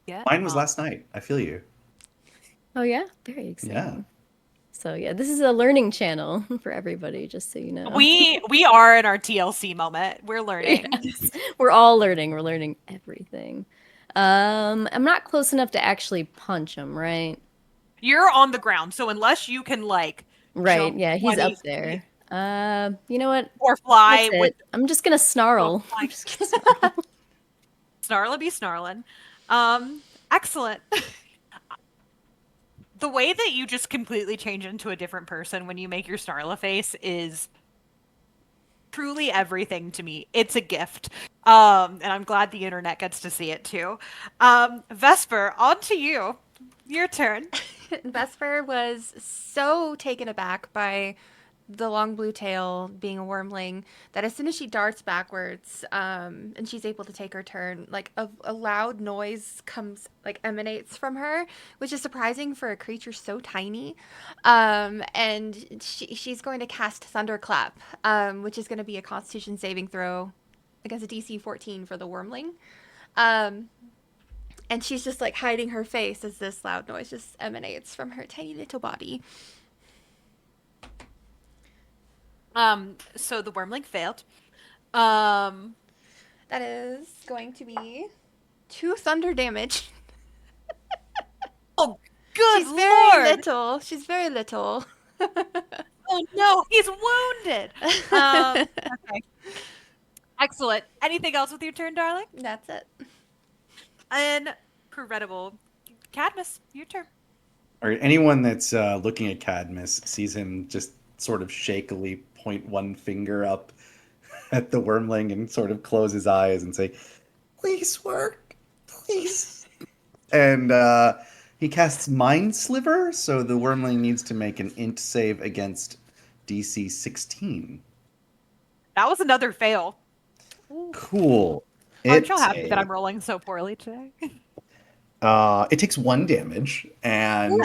A: Yeah.
E: Mine was last night. I feel you.
C: Oh, yeah? Very exciting.
E: Yeah.
C: So, yeah, this is a learning channel for everybody, just so you know.
A: We are in our TLC moment. We're learning.
C: Yes. We're all learning. We're learning everything. I'm not close enough to actually punch him, right?
A: You're on the ground, so unless you can like
C: Right,
A: jump
C: yeah, he's
A: 20
C: up there. You know what?
A: or fly
C: That's
A: with
C: it. I'm just gonna snarl.
A: Oh,
C: I'm just gonna snarl.
A: Snarla be snarlin'. Excellent. The way that you just completely change into a different person when you make your Snarla face is truly everything to me. It's a gift. And I'm glad the internet gets to see it too. Vesper, on to you. Your turn.
B: Vesper was so taken aback by the long blue tail being a wormling that as soon as she darts backwards and she's able to take her turn, like a loud noise emanates from her, which is surprising for a creature so tiny. And she's going to cast Thunderclap, which is going to be a Constitution saving throw against a DC 14 for the wormling. And she's just like hiding her face as this loud noise just emanates from her tiny little body.
A: So the wormling failed.
B: That is going to be 2 thunder damage.
A: Oh, good
B: She's
A: lord!
B: very little. She's very little.
A: Oh no, he's wounded. Okay. Excellent. Anything else with your turn, darling?
B: That's it.
A: Incredible. Cadmus, your turn.
E: All right, anyone that's looking at Cadmus sees him just sort of shakily point one finger up at the wormling and sort of close his eyes and say, "Please work, please." And he casts Mind Sliver, so the wormling needs to make an int save against DC 16.
A: That was another fail.
E: Cool.
A: Aren't you happy that I'm rolling so poorly today?
E: It takes 1 damage, and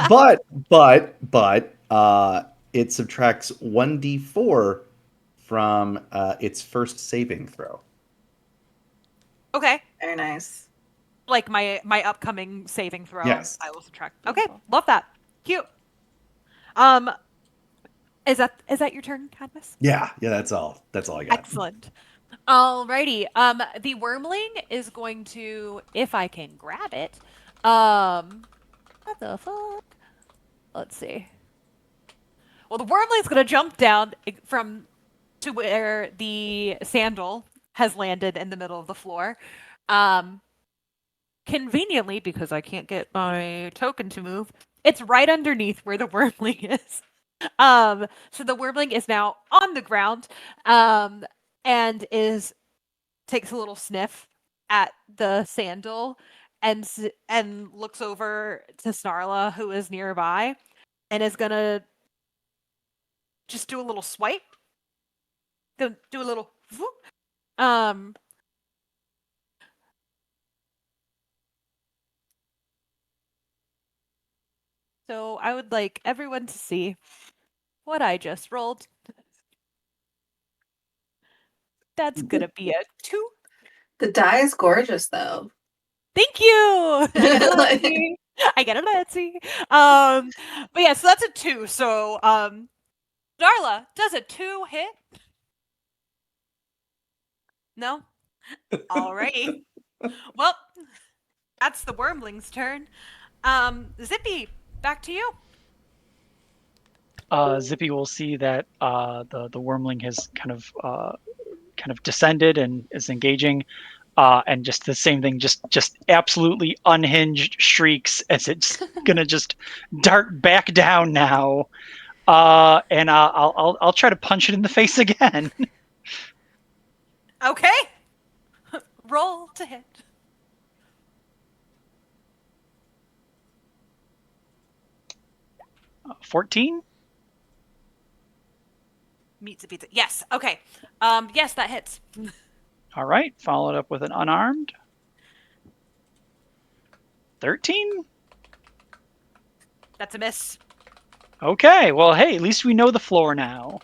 E: but it subtracts 1d4 from its first saving throw.
A: Okay.
D: Very nice.
A: Like my upcoming saving throw.
E: Yes.
A: I will subtract. Okay, love that. Cute. Is that your turn, Cadmus?
E: Yeah, that's all. That's all I got.
A: Excellent. Alrighty. The wormling is going to, if I can grab it. What the fuck? Let's see. Well, the wormling's gonna jump down from to where the sandal has landed in the middle of the floor. Can conveniently, because I can't get my token to move, it's right underneath where the wormling is. So the wormling is now on the ground, and takes a little sniff at the sandal and looks over to Snarla, who is nearby, and is gonna just do a little swipe. Do a little whoop. So I would like everyone to see what I just rolled. That's gonna be a 2.
D: The die is gorgeous, though.
A: Thank you. I get a Letsy. I get a Letsy. But yeah, so that's a 2. So Darla, does a 2 hit? No? Alrighty. Well, that's the wormling's turn. Zippy, back to you.
F: Zippy will see that the wormling has kind of descended and is engaging, and just the same thing, just absolutely unhinged shrieks as it's gonna just dart back down now, and I'll try to punch it in the face again.
A: Okay. Roll to hit.
F: 14.
A: Meets a pizza. Yes. Okay. Yes, that hits.
F: All right, followed up with an unarmed 13.
A: That's a miss.
F: Okay, well, hey, at least we know the floor now.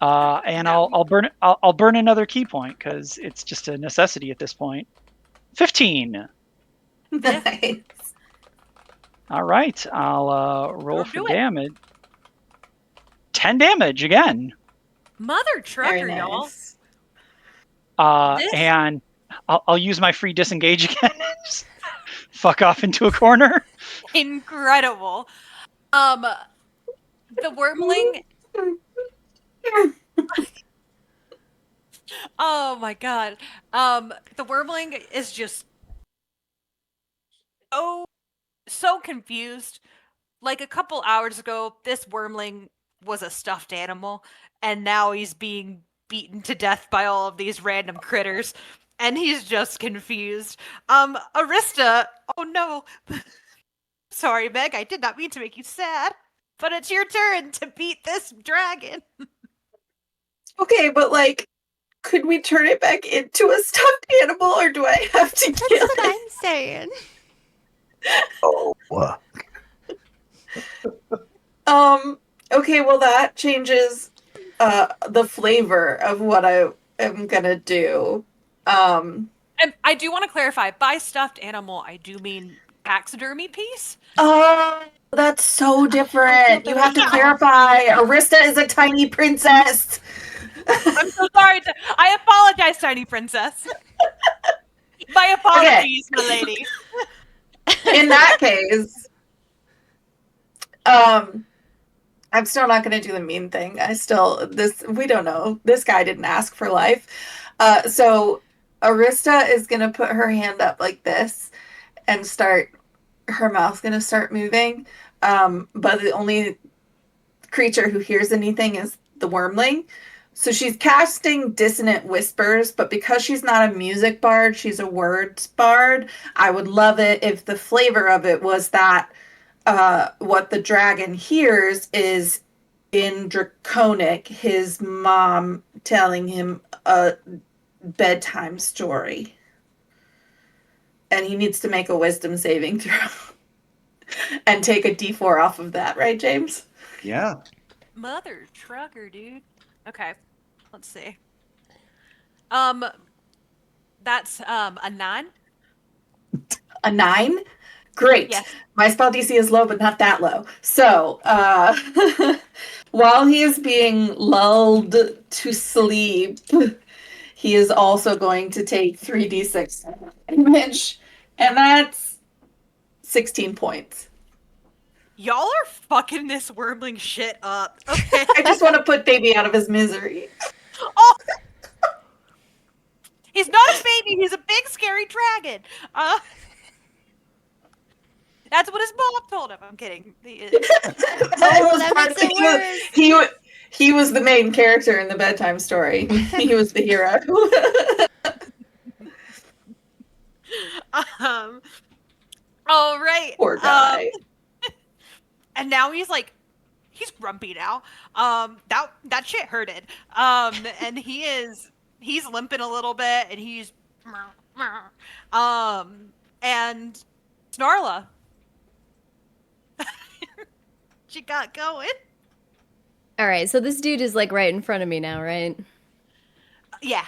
F: And
A: Yeah.
F: I'll burn another key point because it's just a necessity at this point. 15.
D: Nice.
F: All right, I'll roll
A: You'll
F: for
A: do it.
F: damage. 10 damage again.
A: Mother trucker,
D: Very
A: y'all.
D: nice.
A: This-
F: And I'll use my free disengage again. Just fuck off into a corner.
A: Incredible. The wormling. Oh my god. The wormling is just so confused. Like a couple hours ago, this wormling was a stuffed animal, and now he's being beaten to death by all of these random critters, and he's just confused. Arista, oh no. Sorry, Meg, I did not mean to make you sad, but it's your turn to beat this dragon.
D: Okay, but like, could we turn it back into a stuffed animal, or do I have to
B: That's
D: kill
B: what
D: it?
B: I'm saying.
E: Oh,
D: Okay, well that changes the flavor of what I am gonna do.
A: And I do want to clarify, by stuffed animal, I do mean taxidermy piece.
D: Oh, that's so different. You have to
B: bad.
D: clarify. Arista is a tiny princess.
A: I'm so sorry. I apologize, tiny princess. My apologies, my lady.
D: In that case, I'm still not going to do the mean thing. We don't know. This guy didn't ask for life. So Arista is going to put her hand up like this and her mouth's going to start moving. But the only creature who hears anything is the wormling. So she's casting dissonant whispers, but because she's not a music bard, she's a words bard. I would love it if the flavor of it was that what the dragon hears is in Draconic, his mom telling him a bedtime story. And he needs to make a wisdom saving throw and take a d4 off of that, right, James?
E: yeah.
A: Mother trucker, dude. Okay, let's see. That's a 9.
D: A 9? Great.
A: Yes.
D: My spell DC is low, but not that low. So, while he is being lulled to sleep, he is also going to take 3d6 damage, and that's 16 points.
A: Y'all are fucking this wormling shit up. Okay.
D: I just want to put baby out of his misery.
A: Oh! He's not a baby. He's a big, scary dragon. That's what his mom told him. I'm kidding.
B: That makes it worse.
D: He was the main character in the bedtime story. He was the hero.
A: All right.
D: Poor guy.
A: And now he's grumpy now. That shit hurted. And he's limping a little bit, and he's and Snarla. She got going.
C: All right, so this dude is like right in front of me now, right?
A: Yeah.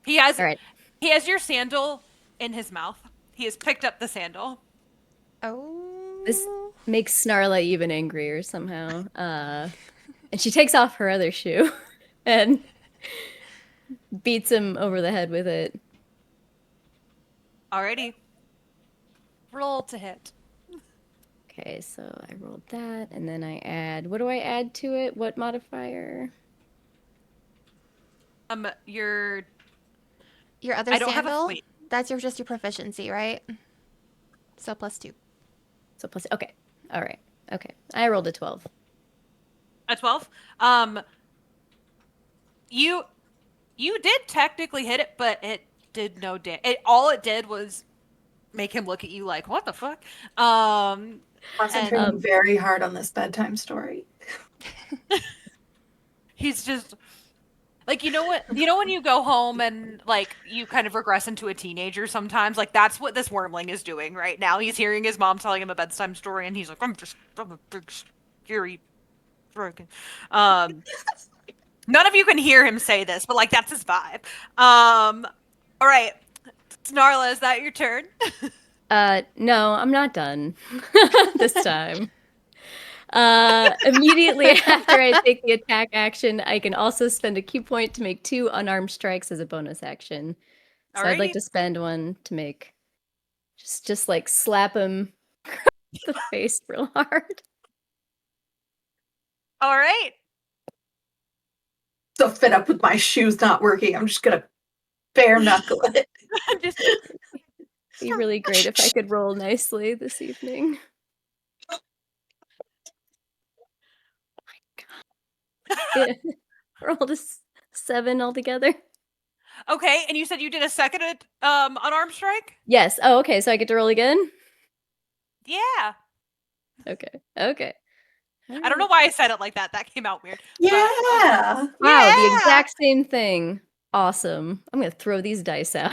A: He has
C: All right.
A: He has your sandal in his mouth. He has picked up the sandal.
B: Oh.
C: This makes Snarla even angrier somehow. And she takes off her other shoe and beats him over the head with it.
A: Alrighty. Roll to hit.
C: Okay, so I rolled that, and then I add. What do I add to it? What modifier?
A: Your
B: other
A: I don't have a
B: sandal?
A: wait.
B: That's just your proficiency, right? So +2.
C: So plus. Okay. All right. Okay. I rolled a 12.
A: A 12. You did technically hit it, but it did no damage. All it did was make him look at you like, what the fuck?
D: Concentrating very hard on this bedtime story.
A: He's just like, you know what? You know when you go home and like you kind of regress into a teenager sometimes? Like that's what this wormling is doing right now. He's hearing his mom telling him a bedtime story, and he's like, I'm a big scary dragon. None of you can hear him say this, but like that's his vibe. All right, Snarla, is that your turn?
C: No, I'm not done this time. Immediately after I take the attack action, I can also spend a key point to make 2 unarmed strikes as a bonus action. So I'd like
A: Alrighty.
C: to spend one to make just like slap him across the face real hard.
A: All right.
D: So fed up with my shoes not working. I'm just gonna bare knuckle it.
A: Just
C: Be really great if I could roll nicely this evening. Yeah. Rolled a 7 altogether.
A: okay, and you said you did a second unarmed strike?
C: Yes. Oh, okay. So I get to roll again?
A: Yeah.
C: Okay. Okay.
A: I don't know why I said it like that. That came out weird.
D: Yeah.
C: Wow,
A: Yeah.
C: the exact same thing. Awesome. I'm going to throw these dice out.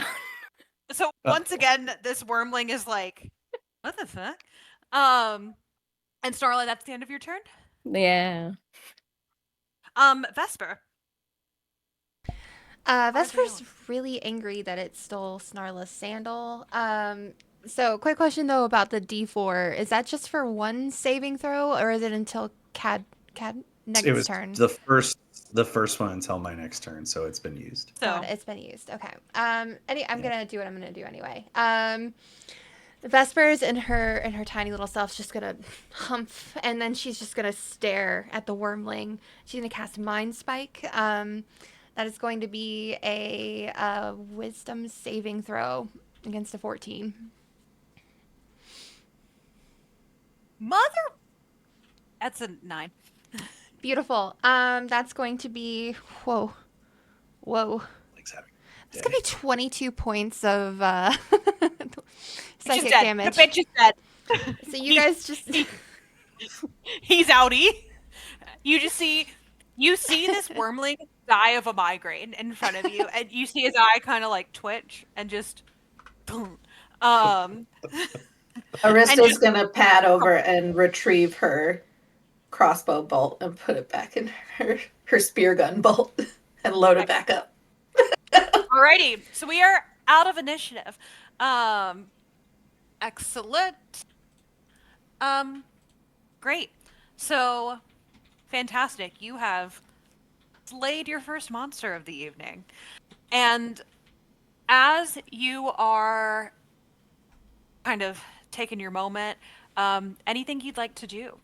A: So once again, this wormling is like, what the fuck? And Snarla, that's the end of your turn?
C: Yeah.
A: Vesper.
B: Vesper's really angry that it stole Snarla's sandal. So quick question though about the D4. Is that just for one saving throw, or is it until Cad next
E: It was
B: turn?
E: the first one until my next turn, so it's been used.
A: So
B: Got it, it's been used. Okay. I'm gonna do what I'm gonna do anyway. The Vesper's in her tiny little self's just gonna humph, and then she's just gonna stare at the wormling. She's gonna cast Mind Spike. That is going to be a Wisdom saving throw against a 14.
A: Mother. That's a 9.
B: Beautiful. That's going to be whoa.
E: Like having
B: That's gonna be 22 points of psychic
A: She's dead.
B: damage.
A: The bitch is dead.
B: So you guys just
A: He's outie. You see this wormling die of a migraine in front of you, and you see his eye kind of like twitch and just boom.
D: Arista's gonna pad over and retrieve her crossbow bolt and put it back in her spear gun bolt and load it back up.
A: Alrighty, so we are out of initiative. Excellent. Great. So, fantastic. You have slayed your first monster of the evening. And as you are kind of taking your moment, anything you'd like to do?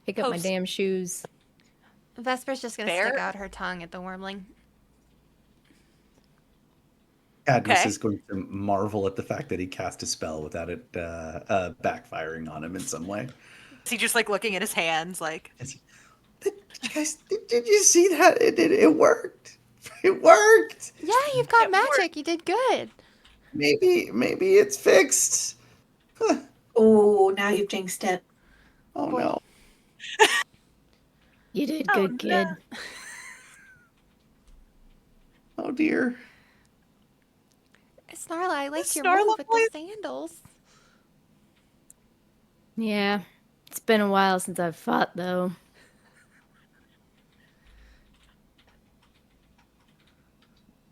C: Pick up my
A: Post.
C: damn shoes.
B: Vesper's just gonna
A: Fair.
B: stick out her tongue at the wormling.
E: Cadmus
A: Okay.
E: is going to marvel at the fact that he cast a spell without it backfiring on him in some way.
A: Is he just like looking at his hands like
E: Did you guys, did you see that? It worked. It worked.
B: Yeah, you've got
A: It worked.
B: magic. You did good.
E: Maybe it's fixed. Huh.
D: Oh, now you've jinxed it.
E: Oh no.
C: You did
A: Oh,
C: good, kid.
E: Oh dear.
B: Snarla, I liked your
A: Snarla
B: move with the
A: voice.
B: sandals.
C: Yeah. It's been a while since I've fought, though.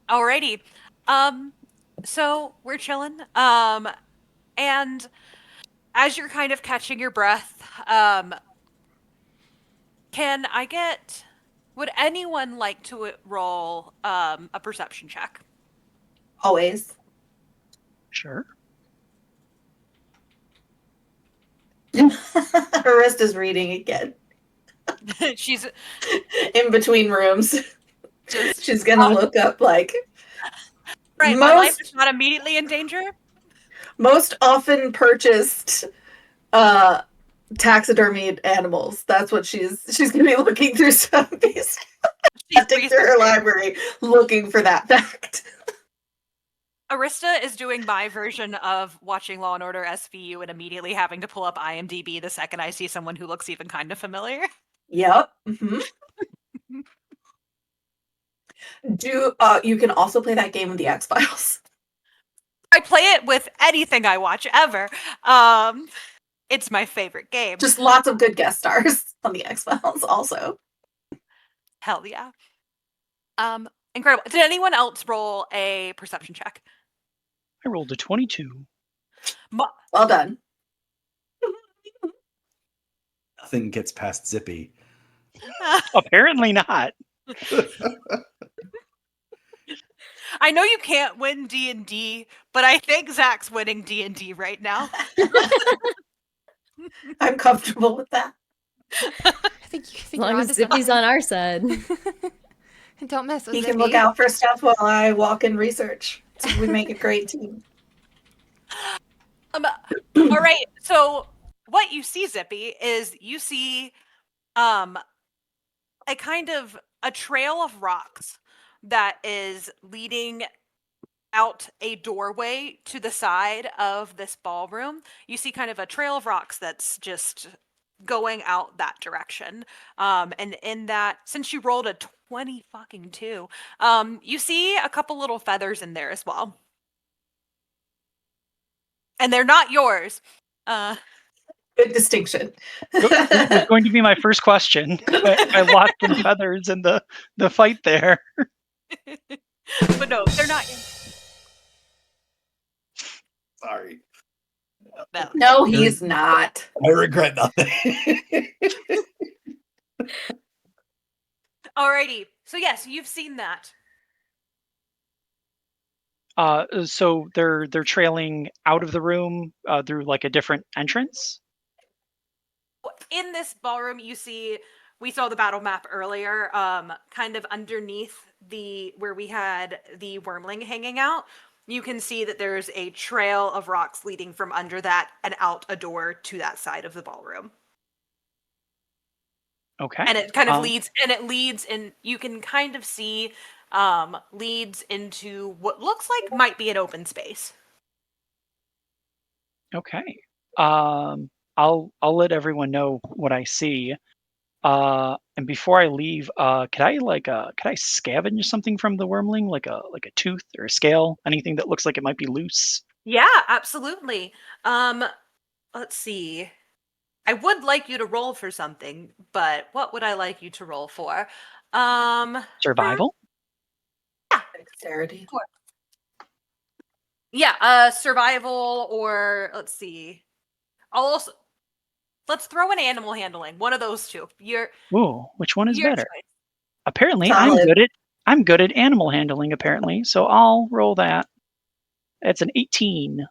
A: Alrighty. So we're chilling. And as you're kind of catching your breath, would anyone like to roll a perception check?
D: Always.
F: Sure.
D: Arista's reading again.
A: She's
D: In between rooms.
A: just
D: She's gonna look up like
A: right. My life is not immediately in danger.
D: most often purchased taxidermied animals. That's what she's gonna be looking through some of these.
A: She's
D: Through her library looking for that fact.
A: Arista is doing my version of watching Law and Order SVU and immediately having to pull up IMDb the second I see someone who looks even kind of familiar.
D: Yep. Mm-hmm. You can also play that game with the X-Files.
A: I play it with anything I watch ever. It's my favorite game.
D: Just lots of good guest stars on the X-Files also.
A: Hell yeah. Incredible. Did anyone else roll a perception check?
F: I rolled a 22.
D: Well done.
E: Nothing gets past Zippy.
F: Apparently not.
A: I know you can't win D&D, but I think Zach's winning D&D right now.
D: I'm comfortable with that.
B: I think
C: As
B: you're
C: long
B: onto
C: as Zippy's
B: something.
C: on our side.
B: Don't mess with
D: He
B: Zippy.
D: can look out for stuff while I walk in research. So we make a great team.
A: All right. So what you see, Zippy, is you see a kind of a trail of rocks that is leading out a doorway to the side of this ballroom. You see kind of a trail of rocks that's just going out that direction. And in that, since you rolled a 20 fucking 2, you see a couple little feathers in there as well. And they're not yours.
D: Good distinction.
F: That was going to be my first question. I lost some feathers in the fight there.
A: But no, they're not yours.
E: Sorry.
A: No.
D: No, he's not.
E: I regret nothing.
A: Alrighty. So yes, you've seen that.
F: So they're trailing out of the room through like a different entrance.
A: In this ballroom, you see, we saw the battle map earlier, kind of underneath where we had the wormling hanging out. You can see that there's a trail of rocks leading from under that and out a door to that side of the ballroom.
F: Okay.
A: And it kind of leads in, you can kind of see leads into what looks like might be an open space.
F: Okay. I'll let everyone know what I see. And before I leave, could I scavenge something from the wormling, like a tooth or a scale, anything that looks like it might be loose?
A: Yeah, absolutely. Let's see. I would like you to roll for something, but what would I like you to roll for?
F: Survival?
D: Dexterity.
A: Yeah, survival, or let's see. Let's throw in animal handling. One of those two.
F: Ooh, which one is
A: Your
F: better?
A: choice.
F: Apparently,
D: Solid.
F: I'm good at animal handling. Apparently, so I'll roll that. It's an 18.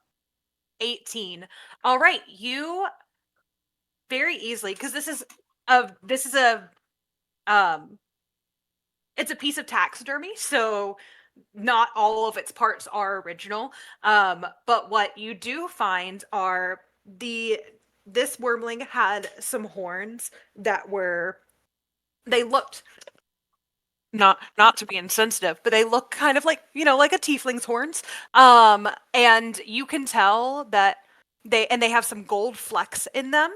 A: 18. All right, you very easily, because it's a piece of taxidermy, so not all of its parts are original. But what you do find are this wormling had some horns that they looked, not to be insensitive, but they look kind of like, like a tiefling's horns. And you can tell that they have some gold flecks in them,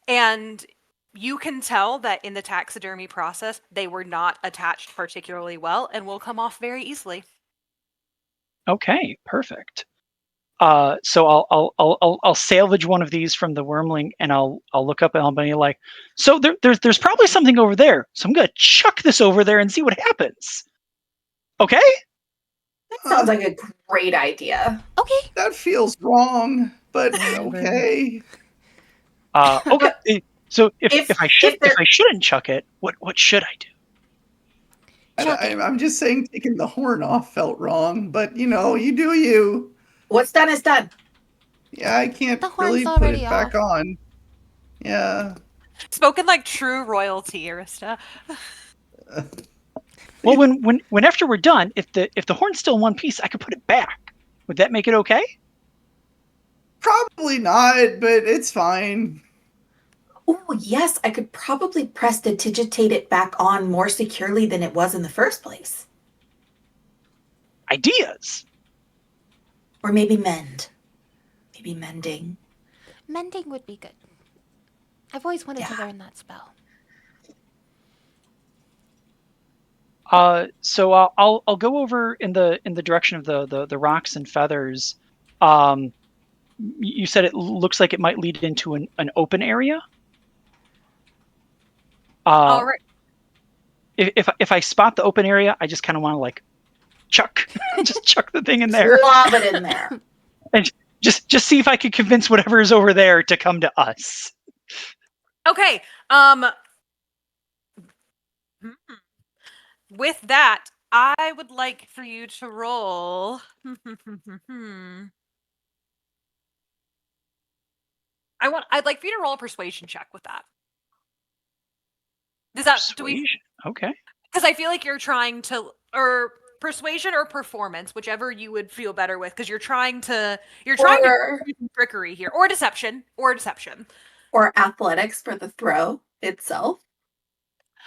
A: and you can tell that in the taxidermy process they were not attached particularly well and will come off very easily.
F: Okay, perfect. So I'll salvage one of these from the wormling, and I'll look up and I'll be like, so there's probably something over there. So I'm gonna chuck this over there and see what happens. Okay?
D: That sounds like a great idea.
B: Okay.
E: That feels wrong, but
C: Whatever.
E: okay.
F: Okay. So
D: If
F: if I
D: there-
F: shouldn't chuck it, what should I do?
B: Chuck it.
E: I'm just saying taking the horn off felt wrong, but you do you.
D: What's done is done.
E: Yeah, I can't
B: The horn's
E: really put
B: already
E: it back
B: off.
E: on. Yeah.
A: Spoken like true royalty, Arista.
F: Well, when after we're done, if the horn's still in one piece, I could put it back. Would that make it okay?
E: Probably not, but it's fine.
D: Oh, yes, I could probably prestidigitate it back on more securely than it was in the first place.
F: Ideas.
D: Or maybe mend. Maybe mending.
B: Mending would be good. I've always wanted to
D: Yeah.
B: learn that spell.
F: So I'll go over in the direction of the rocks and feathers. You said it looks like it might lead into an open area.
A: All right.
F: If I spot the open area, I just kind of want to like chuck the thing in there,
D: Lob it in there.
F: and just see if I could convince whatever is over there to come to us.
A: Okay. With that, I would like for you to roll. I'd like for you to roll a persuasion check with that. Does that
F: Persuasion. Okay.
A: Because I feel like you're trying to, or persuasion or performance, whichever you would feel better with, because you're trying to do some trickery here, or deception.
D: Or athletics for the throw itself.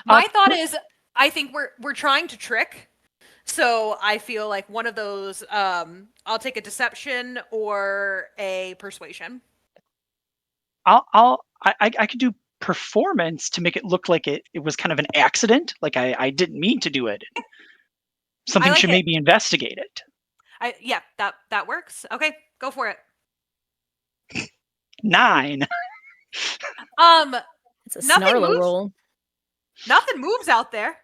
A: My thought is, I think we're trying to trick. So I feel like one of those, I'll take a deception or a persuasion.
F: I could do performance to make it look like it was kind of an accident, like I didn't mean to do it. Something
A: like
F: should
A: it.
F: maybe investigate it.
A: Yeah, that works. Okay, go for it.
F: 9.
C: It's a
A: Nothing
C: snarl
A: moves.
C: roll.
A: Nothing moves out there.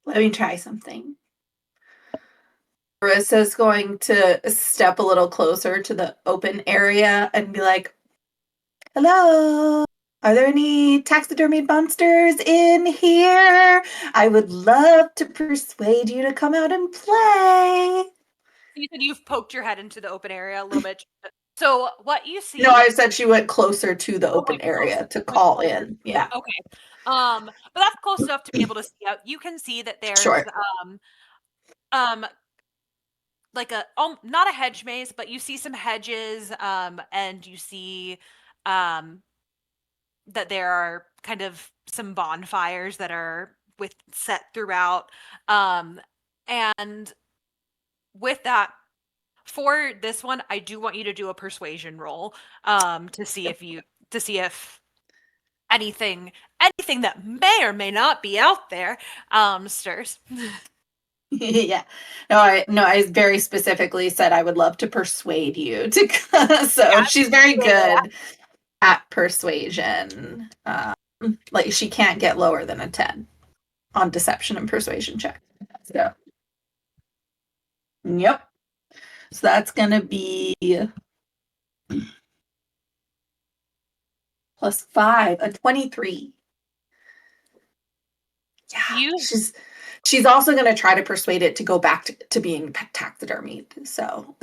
D: Let me try something. Marissa's going to step a little closer to the open area and be like, hello, are there any taxidermy monsters in here? I would love to persuade you to come out and play.
A: You said you've poked your head into the open area a little bit. So what you see?
D: No, I said she went closer to the open
A: Okay,
D: area
A: closer.
D: to call in. Yeah.
A: Okay. But that's close enough to be able to see out. You can see that there's
D: Sure.
A: like not a hedge maze, but you see some hedges, and you see that there are kind of some bonfires that are set throughout. And with that, for this one, I do want you to do a persuasion roll, to see if anything that may or may not be out there stirs.
D: Yeah. No, I very specifically said I would love to persuade you to so
A: Yeah.
D: she's very good at persuasion. Like she can't get lower than a 10 on deception and persuasion check. So yep. So that's gonna be +5, a 23. Yeah. She's also gonna try to persuade it to go back to being taxidermied. So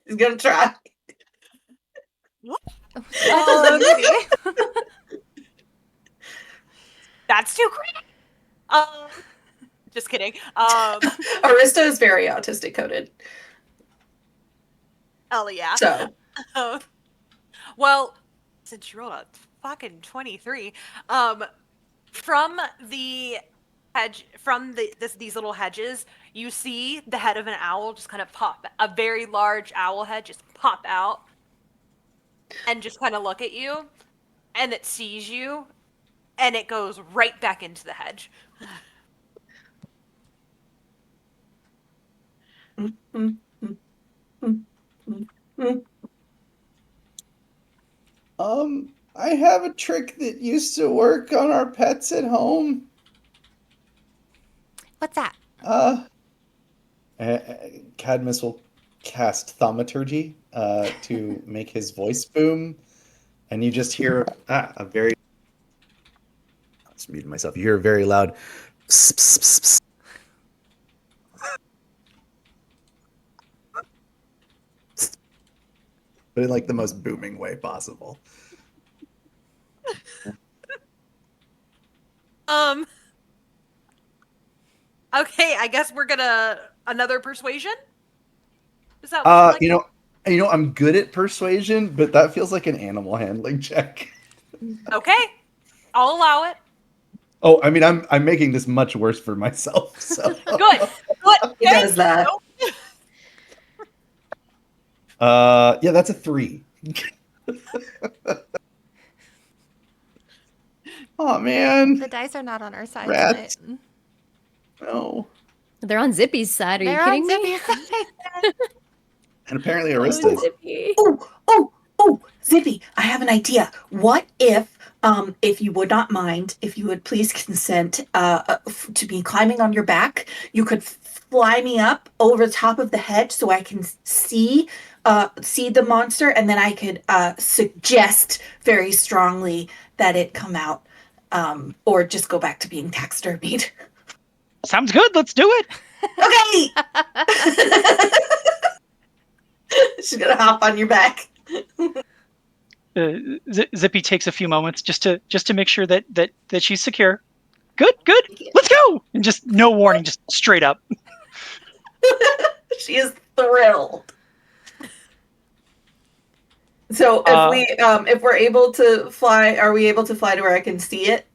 D: she's gonna try.
A: That's too great. Just kidding.
D: Arista is very autistic coded.
A: Hell yeah.
D: So
A: Well, since you're a fucking 23, from the hedge, from these little hedges, you see the head of an owl just kind of pop, a very large owl head just pop out and just kind of look at you, and it sees you, and it goes right back into the hedge.
D: mm, mm, mm, mm, mm, mm.
E: I have a trick that used to work on our pets at home.
B: What's that?
E: Cadmus will cast thaumaturgy to make his voice boom, and you just hear a very. I was muting myself. You hear a very loud. Pss, pss, pss, pss. But in like the most booming way possible.
A: Okay, I guess we're gonna another persuasion. Is that what
E: You know, I'm good at persuasion, but that feels like an animal handling check.
A: Okay, I'll allow it.
E: Oh, I mean, I'm making this much worse for myself. So
A: Good.
D: He does that.
E: yeah, that's a 3. Oh man,
B: The dice are not on our side
E: Rats.
B: tonight.
E: no.
C: They're on Zippy's side. Are
B: They're
C: you kidding
B: on
C: me?
B: Zippy's side.
E: And apparently
C: Oh,
E: Arista's.
C: Zippy.
D: Oh, Zippy, I have an idea. What if you would not mind, if you would please consent to me climbing on your back, you could fly me up over the top of the hedge so I can see the monster, and then I could suggest very strongly that it come out, or just go back to being taxidermied.
F: Sounds good. Let's do it.
D: Okay. She's gonna hop on your back.
F: Zippy takes a few moments just to make sure that she's secure. Good. Let's go. And just no warning, just straight up.
D: She is thrilled. So if we're able to fly, are we able to fly to where I can see it?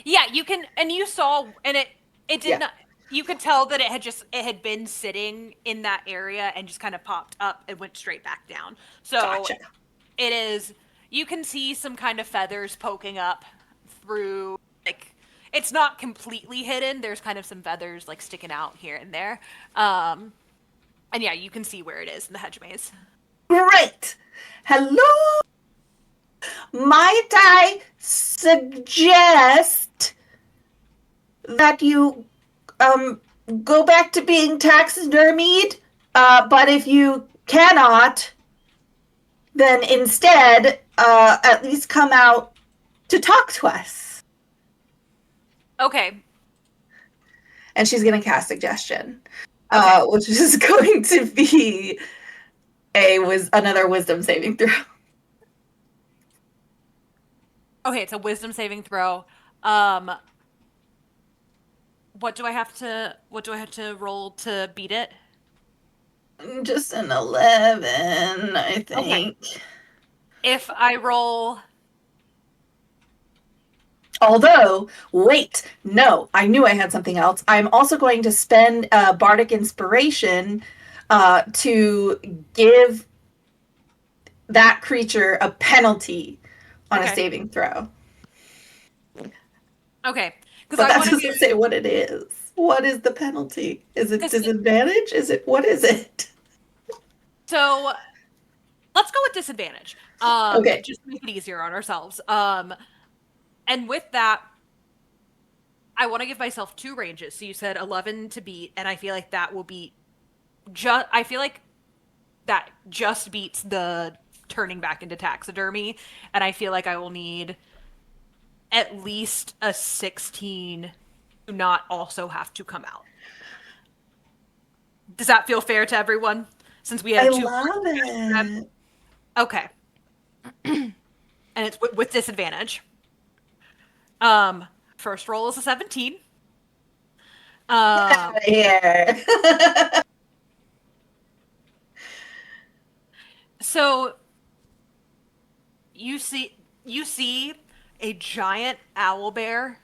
A: Yeah, you can, and you saw, and it did
D: Yeah.
A: not. You could tell that it had been sitting in that area and just kind of popped up and went straight back down. So
D: Gotcha.
A: it is. You can see some kind of feathers poking up through. Like, it's not completely hidden. There's kind of some feathers like sticking out here and there. And yeah, you can see where it is in the hedge maze.
D: Great. Hello. Might I suggest that you go back to being taxidermied? But if you cannot, then instead at least come out to talk to us.
A: Okay.
D: And she's going to cast suggestion,
A: Okay.
D: which is going to be another wisdom saving throw.
A: Okay, it's a wisdom saving throw. What do I have to roll to beat it?
D: Just an 11, I think.
A: Okay. If I roll,
D: Although, wait, no, I knew I had something else. I'm also going to spend bardic inspiration to give that creature a penalty on a
A: Okay.
D: saving throw.
A: okay, because
D: But
A: I
D: that
A: want
D: doesn't
A: to
D: say what it is. What is the penalty? Is it
A: 'Cause-
D: disadvantage? What is it?
A: So let's go with disadvantage.
D: Okay.
A: Just to make it easier on ourselves. And with that, I want to give myself 2 ranges. So you said 11 to beat, and I feel like that will beat. I feel like that just beats the turning back into taxidermy, and I feel like I will need at least a 16 to not also have to come out. Does that feel fair to everyone? Since we
D: I
A: have 2.
D: love it.
A: Okay. And it's with disadvantage. And First roll is a 17.
D: Out of here.
A: So you see a giant owl bear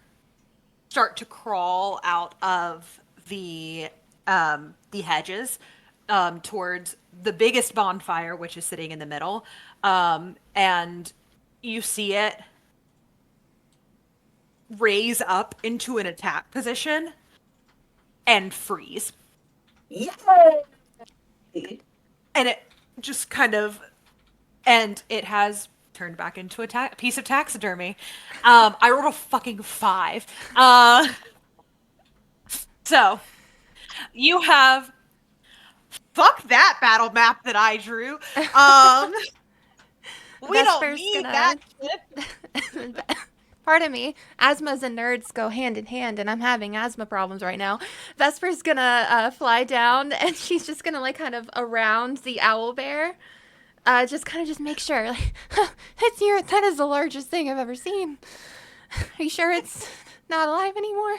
A: start to crawl out of the hedges towards the biggest bonfire, which is sitting in the middle, and you see it raise up into an attack position and freeze.
D: Yay!
A: And it just kind of, and it has turned back into a piece of taxidermy. I rolled a fucking 5. So you have, fuck that battle map that I drew. We don't
B: Vesper's
A: need
B: gonna-
A: that shit.
B: Pardon me. Asthmas and nerds go hand in hand, and I'm having asthma problems right now. Vesper's gonna fly down, and she's just gonna like kind of around the owl bear, just make sure. Like, it's here. That is the largest thing I've ever seen. Are you sure it's not alive anymore?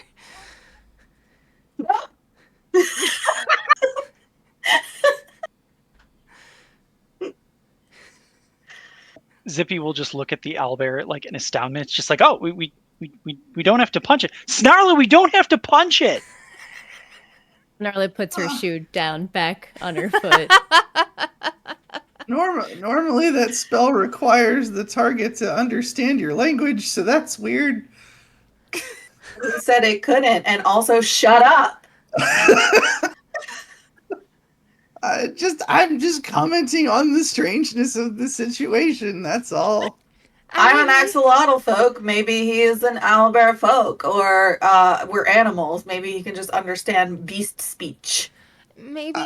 F: Zippy will just look at the owlbear like in astoundment. It's just like, oh, we don't have to punch it. Snarly, we don't have to punch it.
C: Gnarly puts her shoe down back on her foot.
E: Normally that spell requires the target to understand your language, so that's weird.
D: Who said it couldn't? And also, shut up.
E: I'm just commenting on the strangeness of the situation. That's all.
D: I'm an axolotl folk. Maybe he is an owlbear folk, or we're animals. Maybe he can just understand beast speech.
B: Maybe,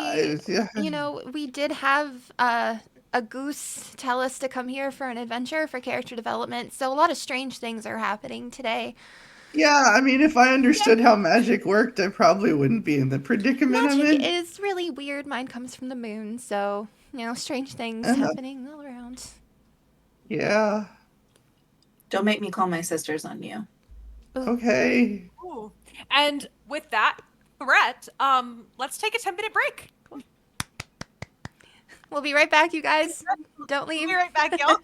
E: Yeah.
B: you know, we did have a goose tell us to come here for an adventure for character development, so a lot of strange things are happening today.
E: Yeah, I mean, if I understood how magic worked, I probably wouldn't be in the predicament I'm
B: Magic
E: in.
B: is really weird. Mine comes from the moon, so, you know, strange things happening all around.
E: Yeah.
D: Don't make me call my sisters on you.
E: Okay.
A: Ooh. And with that threat, let's take a 10-minute break.
B: We'll be right back, you guys. Don't leave.
A: Be right back, y'all.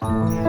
A: Alrighty,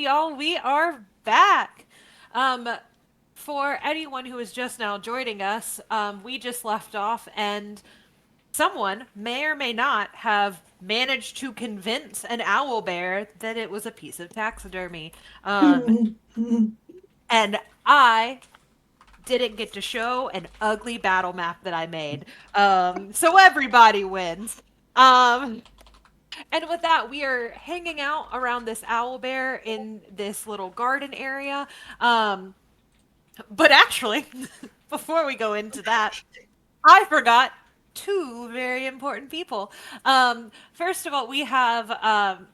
A: y'all, we are back. For anyone who is just now joining us, we just left off, and someone may or may not have managed to convince an owl bear that it was a piece of taxidermy. And I didn't get to show an ugly battle map that I made. So everybody wins. And with that, we are hanging out around this owl bear in this little garden area. But actually, before we go into that, I forgot two very important people. First of all, we have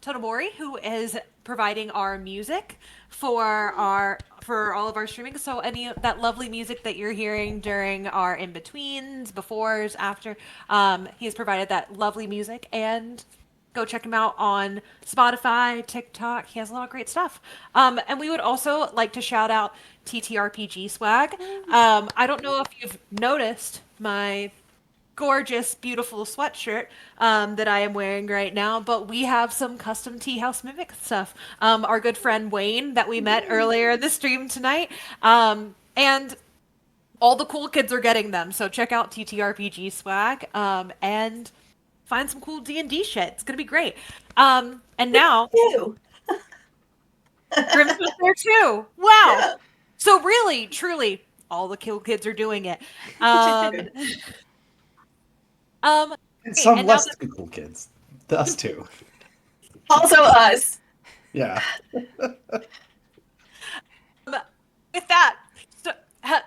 A: Tonomori, who is providing our music for all of our streaming. So any of that lovely music that you're hearing during our in-betweens, befores, after, he has provided that lovely music. And go check him out on Spotify, TikTok. He has a lot of great stuff. And we would also like to shout out TTRPG Swag. I don't know if you've noticed my gorgeous, beautiful sweatshirt that I am wearing right now, but we have some custom Teahouse Mimic stuff. Our good friend Wayne that we met earlier in the stream tonight. And all the cool kids are getting them. So check out TTRPG Swag and find some cool D&D shit. It's gonna be great. And now Grim's was there too. Wow.
D: Yeah.
A: So really, truly, all the cool kids are doing it.
E: And
A: Great,
E: some
A: and
E: less
A: now
E: cool kids. Us too.
D: Also us.
E: Yeah.
A: with that, so,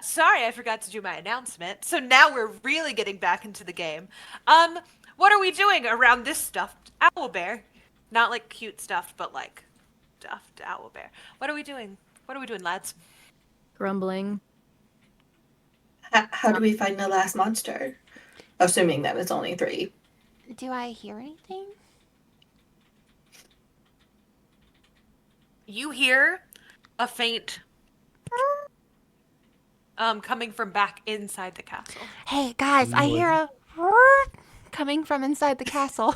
A: sorry I forgot to do my announcement. So now we're really getting back into the game. What are we doing around this stuffed owl bear? Not like cute stuffed, but like stuffed owl bear. What are we doing? What are we doing, lads?
C: Grumbling.
D: How do we find the last monster? Assuming that it's only 3.
B: Do I hear anything?
A: You hear a faint coming from back inside the castle.
B: Hey guys, I
E: No,
B: hear a coming from inside the castle.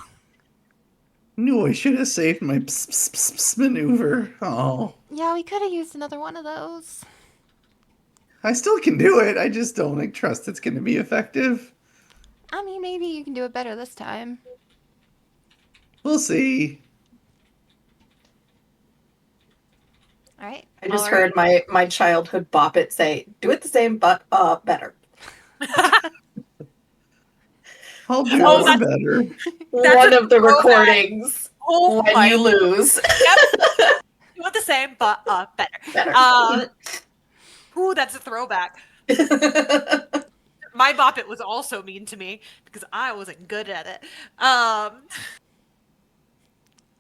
E: No, I should have saved my maneuver. Oh.
B: Yeah, we could have used another one of those.
E: I still can do it. I just don't trust it's going to be effective.
B: I mean, maybe you can do it better this time.
E: We'll see.
B: All right.
D: I just heard my childhood bop it say, "Do it the same, but better."
E: I'll do
A: Oh,
E: it
A: that's-
E: better.
D: One of the
A: throwback.
D: recordings
A: Oh
D: when
A: my
D: you lose.
A: Yep. Do it the same, but better.
D: Better.
A: Ooh, that's a throwback. My bop it was also mean to me because I wasn't good at it.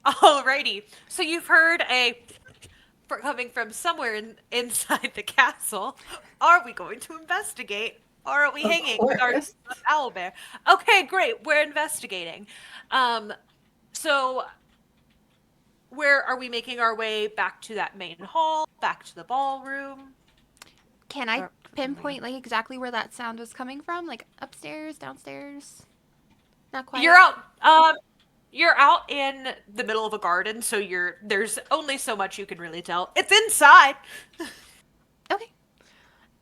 A: Alrighty. So you've heard coming from somewhere inside the castle. Are we going to investigate? Or are we
D: Of
A: hanging with our
D: course.
A: owl bear? Okay, great. We're investigating. So where are we making our way back to that main hall? Back to the ballroom?
B: Can I pinpoint like exactly where that sound was coming from? Like upstairs, downstairs? Not quite.
A: You're out in the middle of a garden, so there's only so much you can really tell. It's inside.
B: Okay.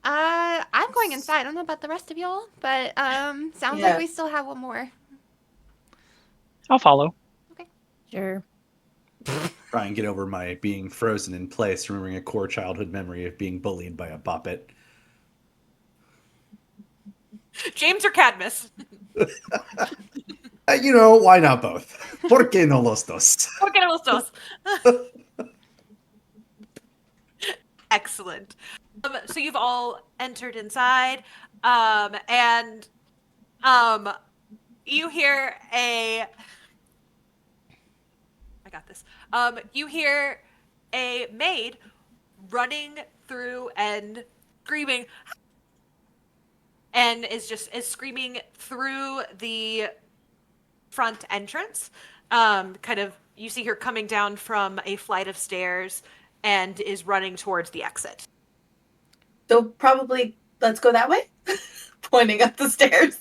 B: I'm going inside. I don't know about the rest of y'all, but sounds
D: Yeah.
B: like we still have one more.
F: I'll follow.
C: Sure.
E: Try and get over my being frozen in place, remembering a core childhood memory of being bullied by a boppet.
A: James or Cadmus?
E: Why not both? ¿Por qué no los dos?
A: ¿Por qué no los dos? Excellent. So you've all entered inside, and you hear I got this. You hear a maid running through and screaming, and is screaming through the front entrance. Kind of, you see her coming down from a flight of stairs and is running towards the exit.
D: So probably let's go that way. Pointing up the stairs.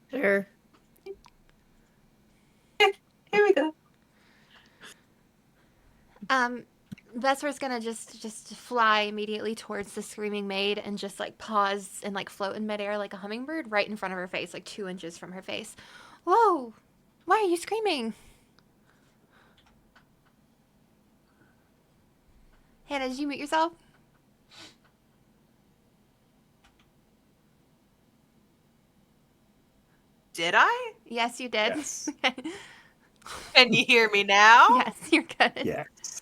C: Sure.
D: Here we go.
B: Vesper's gonna just fly immediately towards the screaming maid and just like pause and like float in midair like a hummingbird right in front of her face, like 2 inches from her face. Whoa! Why are you screaming? Hannah, did you mute yourself?
A: Did I?
B: Yes, you did.
E: Yes.
A: Can you hear me now?
B: Yes, you're good.
E: Yes.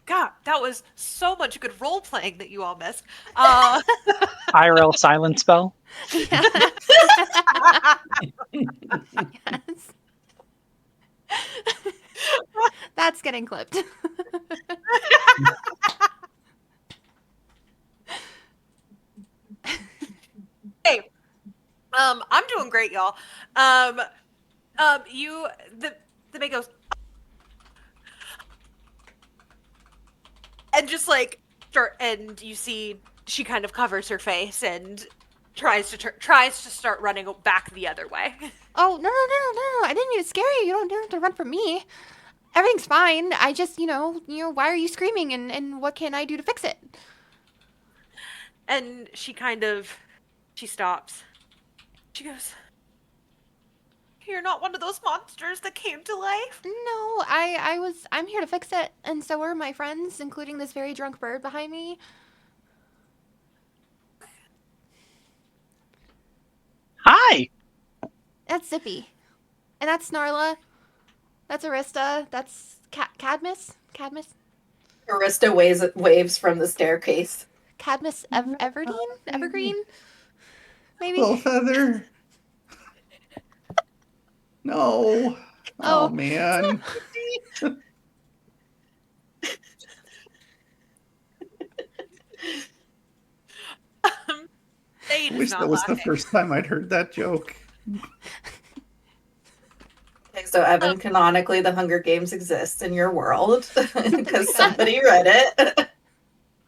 A: God, that was so much good role playing that you all missed.
F: IRL silent spell.
B: Yeah. Yes. That's getting clipped.
A: Hey, I'm doing great, y'all. The maid goes, and just like and you see she kind of covers her face and tries to start running back the other way.
B: Oh, no. I didn't mean to scare you. You don't have to run from me. Everything's fine. I just, why are you screaming and what can I do to fix it?
A: And she stops. She goes, "You're not one of those monsters that came to life?"
B: No, I'm here to fix it, and so are my friends, including this very drunk bird behind me.
F: Hi.
B: That's Zippy. And that's Snarla. That's Arista. That's Cadmus.
D: Arista waves from the staircase.
B: Cadmus Evergreen? Maybe?
E: Little feather. No. Oh, man.
A: They
E: I wish that was the first time I'd heard that joke.
D: Okay, so Evan, canonically, the Hunger Games exist in your world because somebody read it.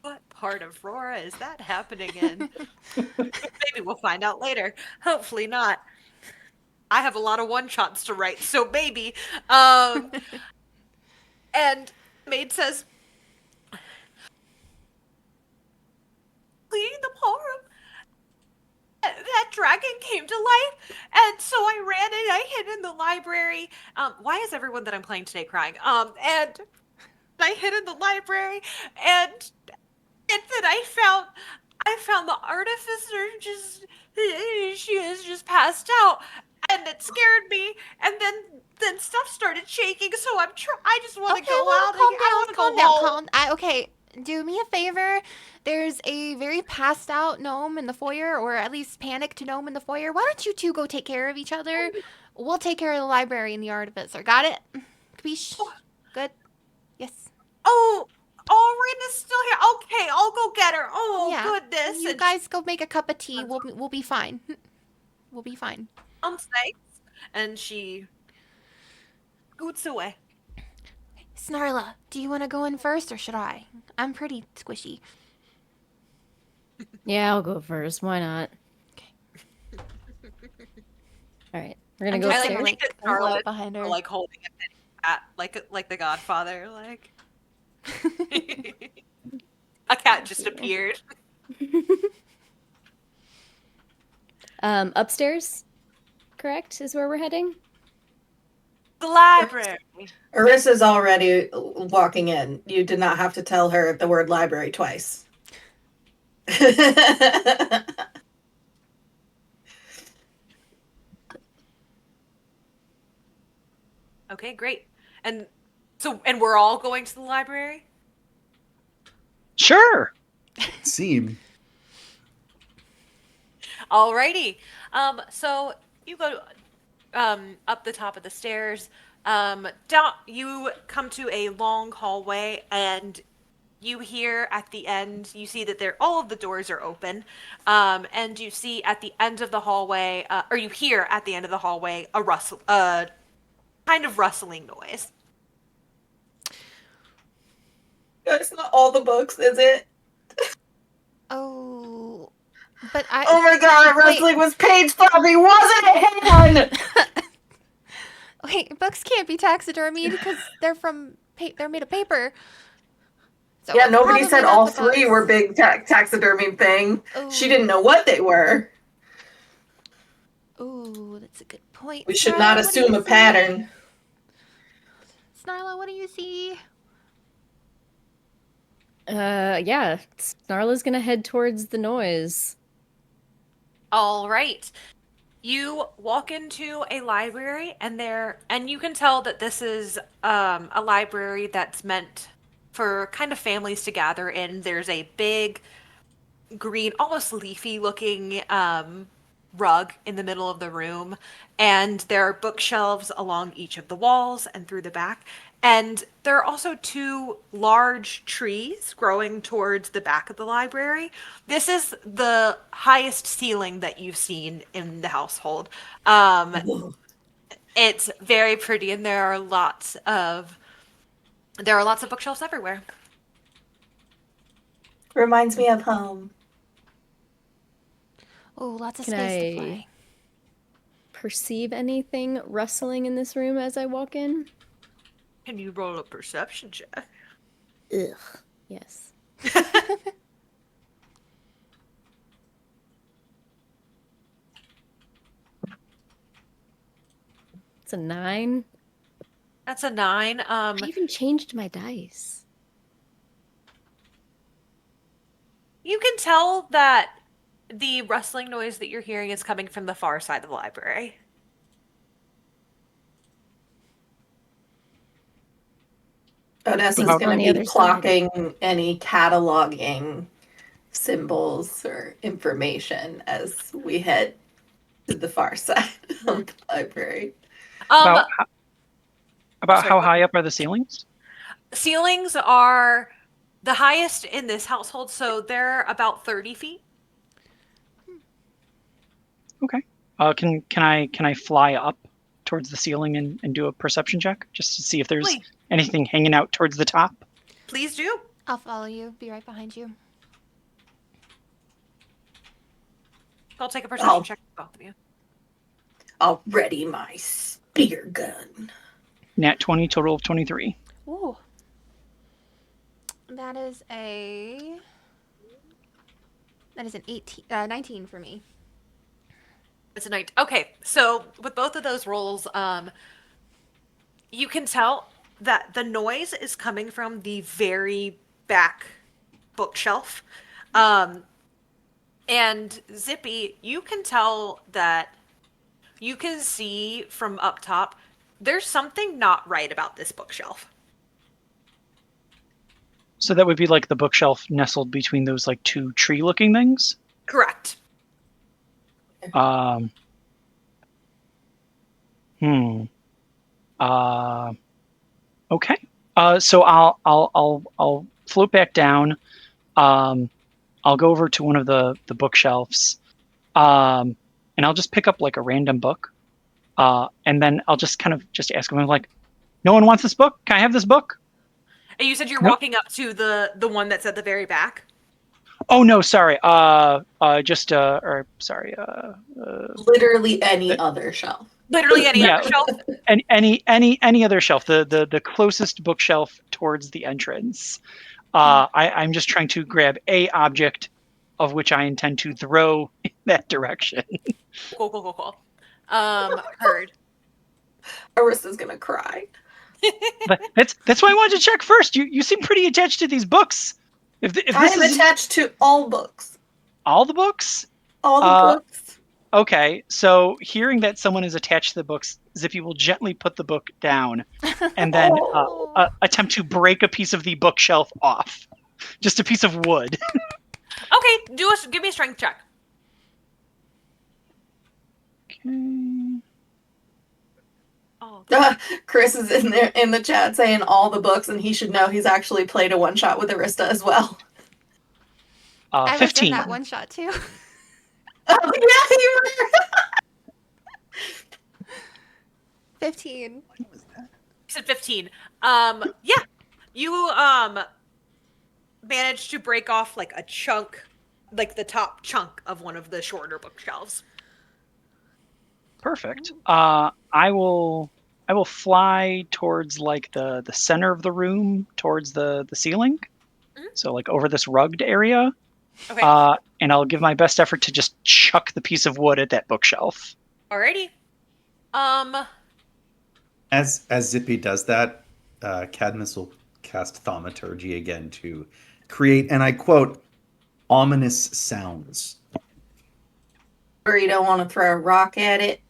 A: What part of Rora is that happening in? Maybe we'll find out later. Hopefully not. I have a lot of one-shots to write, so maybe. And the maid says, "Cleaning the ballroom, that dragon came to life, and so I ran and I hid in the library." Why is everyone that I'm playing today crying? And I hid in the library, and then I found the artificer she has just passed out, and it scared me, and then stuff started shaking, so I just want to
B: Okay,
A: go
B: well,
A: out.
B: calm
A: I
B: down,
A: want to
B: calm
A: go
B: down,
A: home.
B: okay, do me a favor. There's a very passed out gnome in the foyer, or at least panicked gnome in the foyer. Why don't you two go take care of each other? We'll take care of the library and the artificer. Got it? Capiche? Good? Yes.
A: Oh, Rena's still here. Okay, I'll go get her. Oh,
B: Yeah.
A: goodness.
B: You
A: And
B: guys go make a cup of tea. We'll be fine. We'll be fine.
A: thanks. And she scoots away.
B: Snarla, do you want to go in first or should I? I'm pretty squishy.
C: Yeah, I'll go first. Why not?
B: Okay.
C: All right, we're gonna
B: I'm
C: go
B: just
A: I
B: gonna,
C: upstairs.
A: like that
B: roll
A: Charlotte
B: up behind her.
A: like holding a penny cat, like the Godfather, like a cat just appeared.
C: Upstairs, correct, is where we're heading.
A: The library.
D: Arissa's already walking in. You did not have to tell her the word library twice.
A: Okay, great. And we're all going to the library?
F: Sure.
E: Seem.
A: Alrighty. So you go up the top of the stairs. Down you come to a long hallway, and you hear at the end, you see that all of the doors are open. And you see at the end of the hallway, or you hear at the end of the hallway a kind of rustling noise.
D: It's not all the books, is it?
B: Oh, but
D: Oh my god, wrestling was page floppy, wasn't it? Hang on!
B: Wait, books can't be taxidermied because they're made of paper. So
D: Yeah,
B: it's
D: nobody
B: probably
D: said
B: not
D: all
B: the
D: three
B: books.
D: were big taxidermy thing. She didn't
B: Ooh.
D: know what they were.
B: Ooh, that's a good point.
D: We should
B: Snarla,
D: not
B: what do you
D: assume a
B: see?
D: pattern.
B: Snarla, what do you see?
C: Yeah, Snarla's gonna head towards the noise.
A: All right. You walk into a library, and you can tell that this is a library that's meant for kind of families to gather in. There's a big green, almost leafy looking rug in the middle of the room, and there are bookshelves along each of the walls and through the back. And there are also two large trees growing towards the back of the library. This is the highest ceiling that you've seen in the household. It's very pretty, and there are lots of bookshelves everywhere.
D: Reminds me of home.
B: Oh, lots of
C: Can
B: space to
C: I
B: play.
C: perceive anything rustling in this room as I walk in?
A: Can you roll a perception check?
C: Ugh. Yes. It's a 9.
A: That's a 9.
C: I even changed my dice.
A: You can tell that the rustling noise that you're hearing is coming from the far side of the library.
D: Odessa's
C: Think
D: going
C: on
D: to
C: the
D: be
C: other side.
D: clocking any cataloging symbols or information as we head to the far side of the library.
F: About
A: sorry,
F: how
A: go
F: high up are the ceilings?
A: ceilings are the highest in this household, so they're about 30 feet.
F: Okay. Can I fly up towards the ceiling and do a perception check just to see if there's
A: Please.
F: anything hanging out towards the top?
A: Please do.
B: I'll follow you. Be right behind you.
A: I'll take a perception check for both of you.
D: I'll ready my spear gun.
F: Nat 20, total of 23.
B: Ooh. That is an 19 for me.
A: It's a 9. Okay, so with both of those rolls, you can tell that the noise is coming from the very back bookshelf. And Zippy, you can tell that you can see from up top, there's something not right about this bookshelf.
F: So that would be like the bookshelf nestled between those like two tree-looking things?
A: Correct.
F: Okay. So I'll float back down. I'll go over to one of the bookshelves, and I'll just pick up like a random book, and then I'll just kind of ask them like, "No one wants this book? Can I have this book?"
A: And you said you're
F: Nope.
A: walking up to the one that's at the very back.
F: Oh no, sorry.
D: Literally any other shelf.
A: Literally any other shelf.
F: And any other shelf, the closest bookshelf towards the entrance. I'm just trying to grab a object of which I intend to throw in that direction.
A: Cool. Heard.
D: Arissa's gonna cry.
F: But that's why I wanted to check first. You seem pretty attached to these books. If
D: I
F: this
D: am
F: is
D: attached to all books.
F: all the books,
D: All the books.
F: Okay, so hearing that someone is attached to the books, Zippy will gently put the book down and then
B: Oh.
F: attempt to break a piece of the bookshelf off. Just a piece of wood.
A: Okay, give me a strength check.
F: Okay.
A: Oh,
D: Chris is in there in the chat saying all the books, and he should know he's actually played a one shot with Arista as well.
B: I was in
F: 15.
B: that one shot too.
D: Oh yeah, you were.
B: 15.
E: When was that?
A: you said 15. Yeah, you managed to break off like a chunk, like the top chunk of one of the shorter bookshelves.
F: Perfect. I will fly towards like the center of the room, towards the ceiling.
A: Mhm.
F: So like over this rugged area.
A: Okay.
F: And I'll give my best effort to just chuck the piece of wood at that bookshelf.
A: Alrighty.
E: As Zippy does that, Cadmus will cast Thaumaturgy again to create, and I quote, ominous sounds.
D: Or you don't want to throw a rock at it.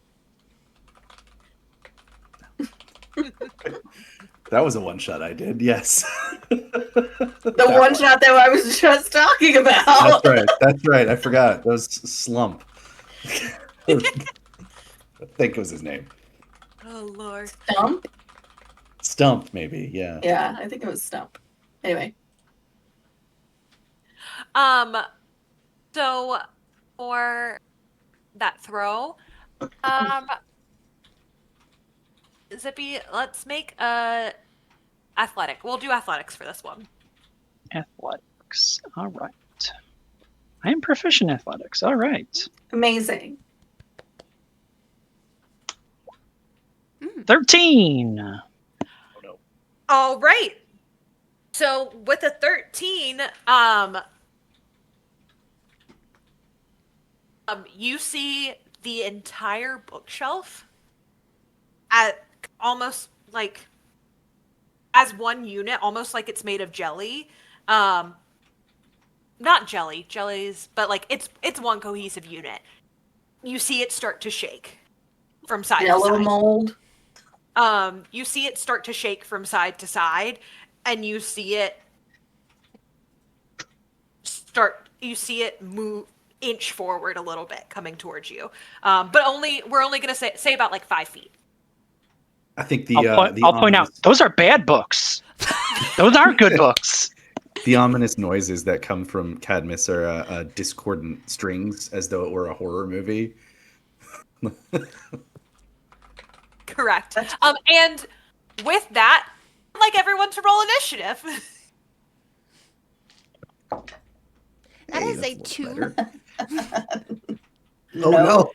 E: That was a one shot I did, yes.
D: The one shot that I was just talking about.
E: That's right. I forgot. That was Slump. I think it was his name.
A: Oh lord.
D: Stump?
E: Stump, maybe, yeah.
D: Yeah, I think it was Stump. Anyway.
A: So for that throw, Zippy, let's make athletic. We'll do athletics for this one.
F: Athletics. All right. I am proficient in athletics. All right.
D: Amazing.
F: 13.
E: Oh, no.
A: All right. So with a 13, you see the entire bookshelf at almost like as one unit, almost like it's made of jelly. Not jellies, but like it's one cohesive unit. You see it start to shake from side to
D: Yellow
A: side.
D: mold.
A: You see it start to shake from side to side, and you see it move inch forward a little bit coming towards you. But we're only gonna say about like 5 feet.
E: I think
F: I'll point out, those are bad books. Those aren't good books.
E: The ominous noises that come from Cadmus are discordant strings, as though it were a horror movie.
A: Correct. And with that, I'd like everyone to roll initiative.
B: That is a
E: that's
B: 2.
E: better. Oh no.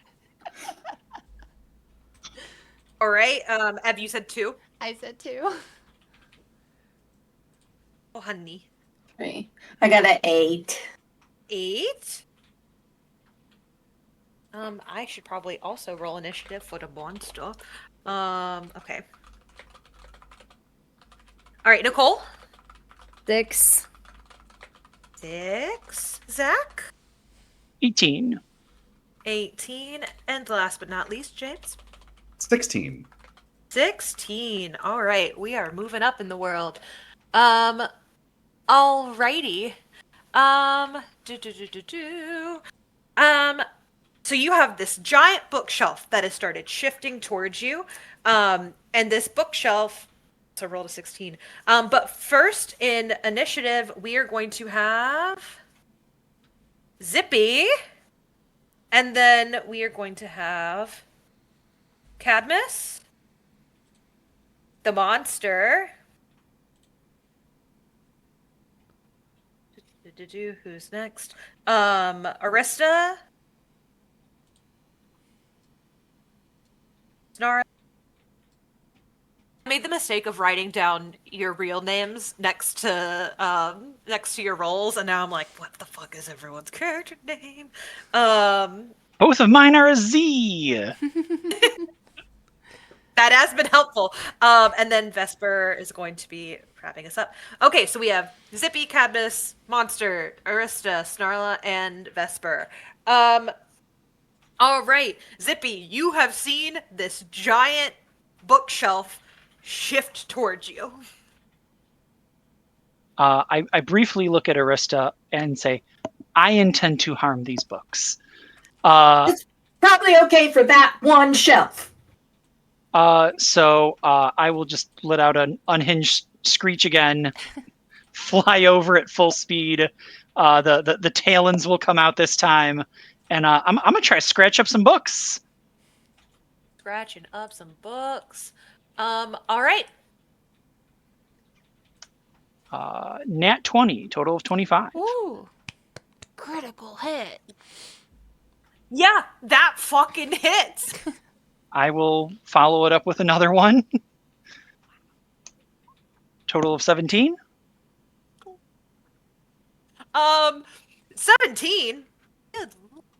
A: All right. Ev, you said 2.
B: I said 2.
A: Oh, honey.
D: 3. I got an 8.
A: 8. I should probably also roll initiative for the monster. Okay. All right, Nicole.
C: 6.
A: 6. Zach.
F: 18.
A: 18. And last but not least, James.
E: 16.
A: 16. All right, we are moving up in the world. Alrighty. So you have this giant bookshelf that has started shifting towards you. And this bookshelf, so roll to 16. But first in initiative, we are going to have Zippy. And then we are going to have Cadmus, the monster. Who's next? Arista. Snara. I made the mistake of writing down your real names next to your roles, and now I'm like, what the fuck is everyone's character name?
F: Both of mine are a Z.
A: That has been helpful. And then Vesper is going to be wrapping us up. Okay, so we have Zippy, Cadmus, Monster, Arista, Snarla, and Vesper. All right, Zippy, you have seen this giant bookshelf shift towards you.
F: I briefly look at Arista and say, I intend to harm these books.
D: It's probably okay for that one shelf.
F: So I will just let out an unhinged screech again, fly over at full speed. The talons will come out this time, and I'm gonna try to scratch up some books.
A: Scratching up some books. All right.
F: Nat 20, total of 25.
B: Ooh. Critical hit.
A: Yeah, that fucking hits.
F: I will follow it up with another one. Total of 17.
A: 17. Good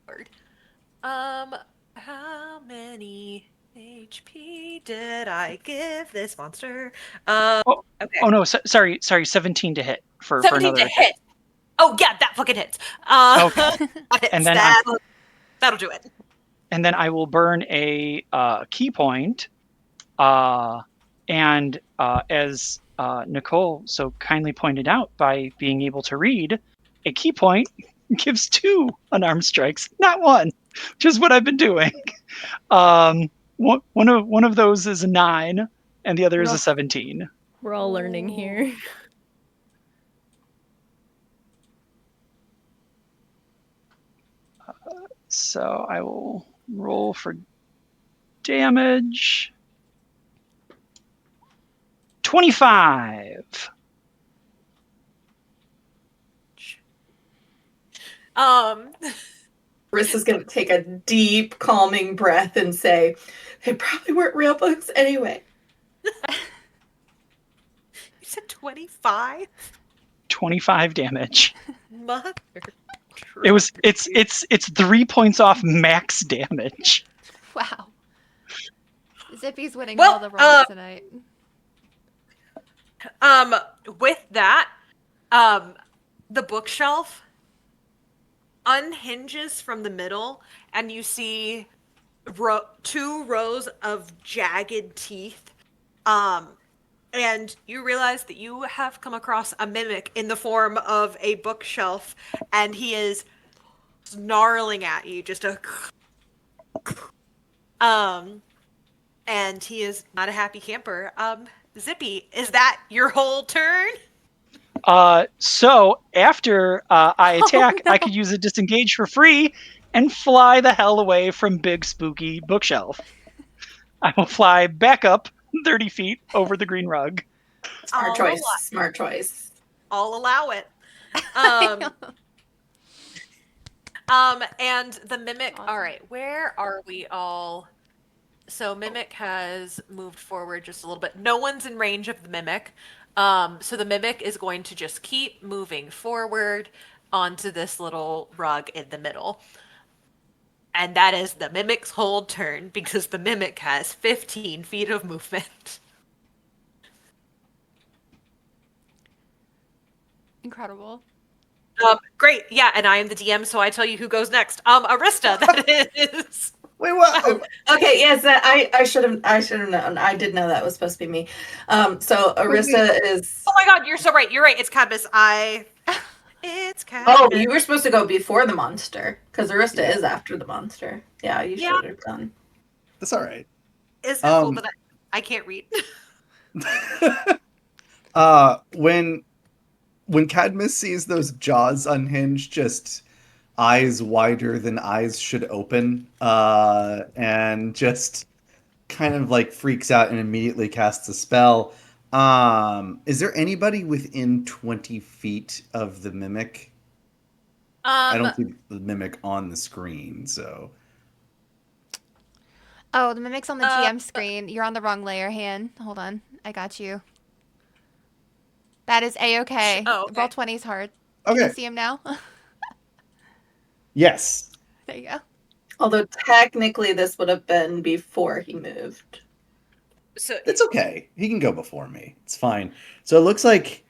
A: lord. How many HP did I give this monster?
F: Oh,
A: Okay.
F: oh no, sorry, 17 to hit for
A: 17
F: another
A: to hit. Oh yeah, that fucking hits.
F: Okay.
A: That hits.
F: And then
A: that'll do it.
F: And then I will burn a key point. And as Nicole so kindly pointed out, by being able to read, a key point gives 2 unarmed strikes, not 1, which is what I've been doing. One of those is a 9, and the other is a 17.
C: We're all learning here.
F: So I will roll for damage. 25.
D: Arista's going to take a deep, calming breath and say, they probably weren't real books anyway.
A: You said 25?
F: 25 damage.
A: Mother.
F: It's 3 points off max damage.
B: Wow. Zippy's winning
A: Well,
B: all the rolls tonight.
A: With that, the bookshelf unhinges from the middle, and you see 2 rows of jagged teeth. And you realize that you have come across a mimic in the form of a bookshelf, and he is snarling at you, just a and he is not a happy camper. Zippy, is that your whole turn?
F: So after I attack, I could use a disengage for free and fly the hell away from big spooky bookshelf. I will fly back up 30 feet over the green rug.
D: Smart choice. Smart choice.
A: I'll allow it. And the mimic.
B: Awesome.
A: All right, where are we all? So mimic has moved forward just a little bit. No one's in range of the mimic. So the mimic is going to just keep moving forward onto this little rug in the middle. And that is the mimic's whole turn, because the mimic has 15 feet of movement.
B: Incredible.
A: Great. Yeah, and I am the DM, so I tell you who goes next. Arista, that is.
E: Wait, what?
D: Okay, yes, I should have known. I did know that was supposed to be me. So Arista is.
A: Oh my god, you're so right. You're right. It's Cadmus. It's Cadmus.
D: Oh, you were supposed to go before the monster, because Arista is after the monster. Yeah, you should have done.
E: That's all right.
A: Is it cool that I can't read?
E: When Cadmus sees those jaws unhinged, just eyes wider than eyes should open, and just kind of like freaks out and immediately casts a spell. Is there anybody within 20 feet of the mimic? I don't see the mimic on the screen, so.
B: Oh, the mimic's on the GM screen. You're on the wrong layer, Han. Hold on. I got you. That is A-okay.
A: Oh, okay.
B: Roll 20's hard.
E: Okay.
B: Can you see him now?
E: Yes.
B: There you go.
D: Although technically this would have been before he moved.
A: So
E: It's okay. He can go before me. It's fine. So it looks like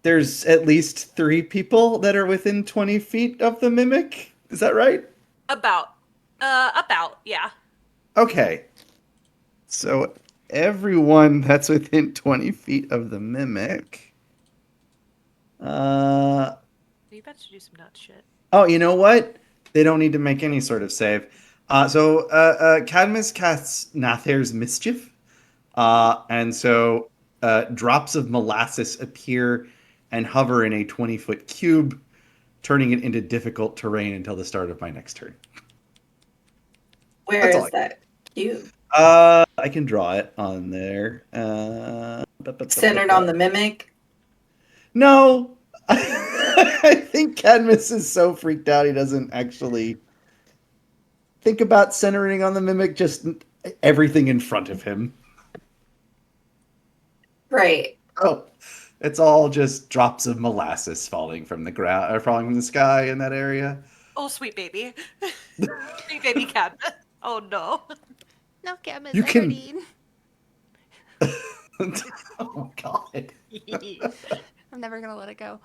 E: there's at least 3 people that are within 20 feet of the mimic. Is that right?
A: about. About, yeah.
E: Okay. So everyone that's within 20 feet of the mimic.
A: You about to do some nut shit.
E: Oh, you know what? They don't need to make any sort of save. Cadmus casts Nathair's Mischief. And so drops of molasses appear and hover in a 20-foot cube, turning it into difficult terrain until the start of my next turn.
D: Where
E: That's all
D: is that cube?
E: I can draw it on there.
D: Centered on the mimic.
E: No. I think Cadmus is so freaked out he doesn't actually think about centering on the mimic, just everything in front of him.
D: Right.
E: Oh, it's all just drops of molasses falling from the ground or falling from the sky in that area.
A: Oh, sweet baby. Sweet baby cat. Oh, no.
B: No, Camus,
E: You
B: I'm
E: can-
B: hurting.
E: Oh god.
B: I'm never gonna let it go.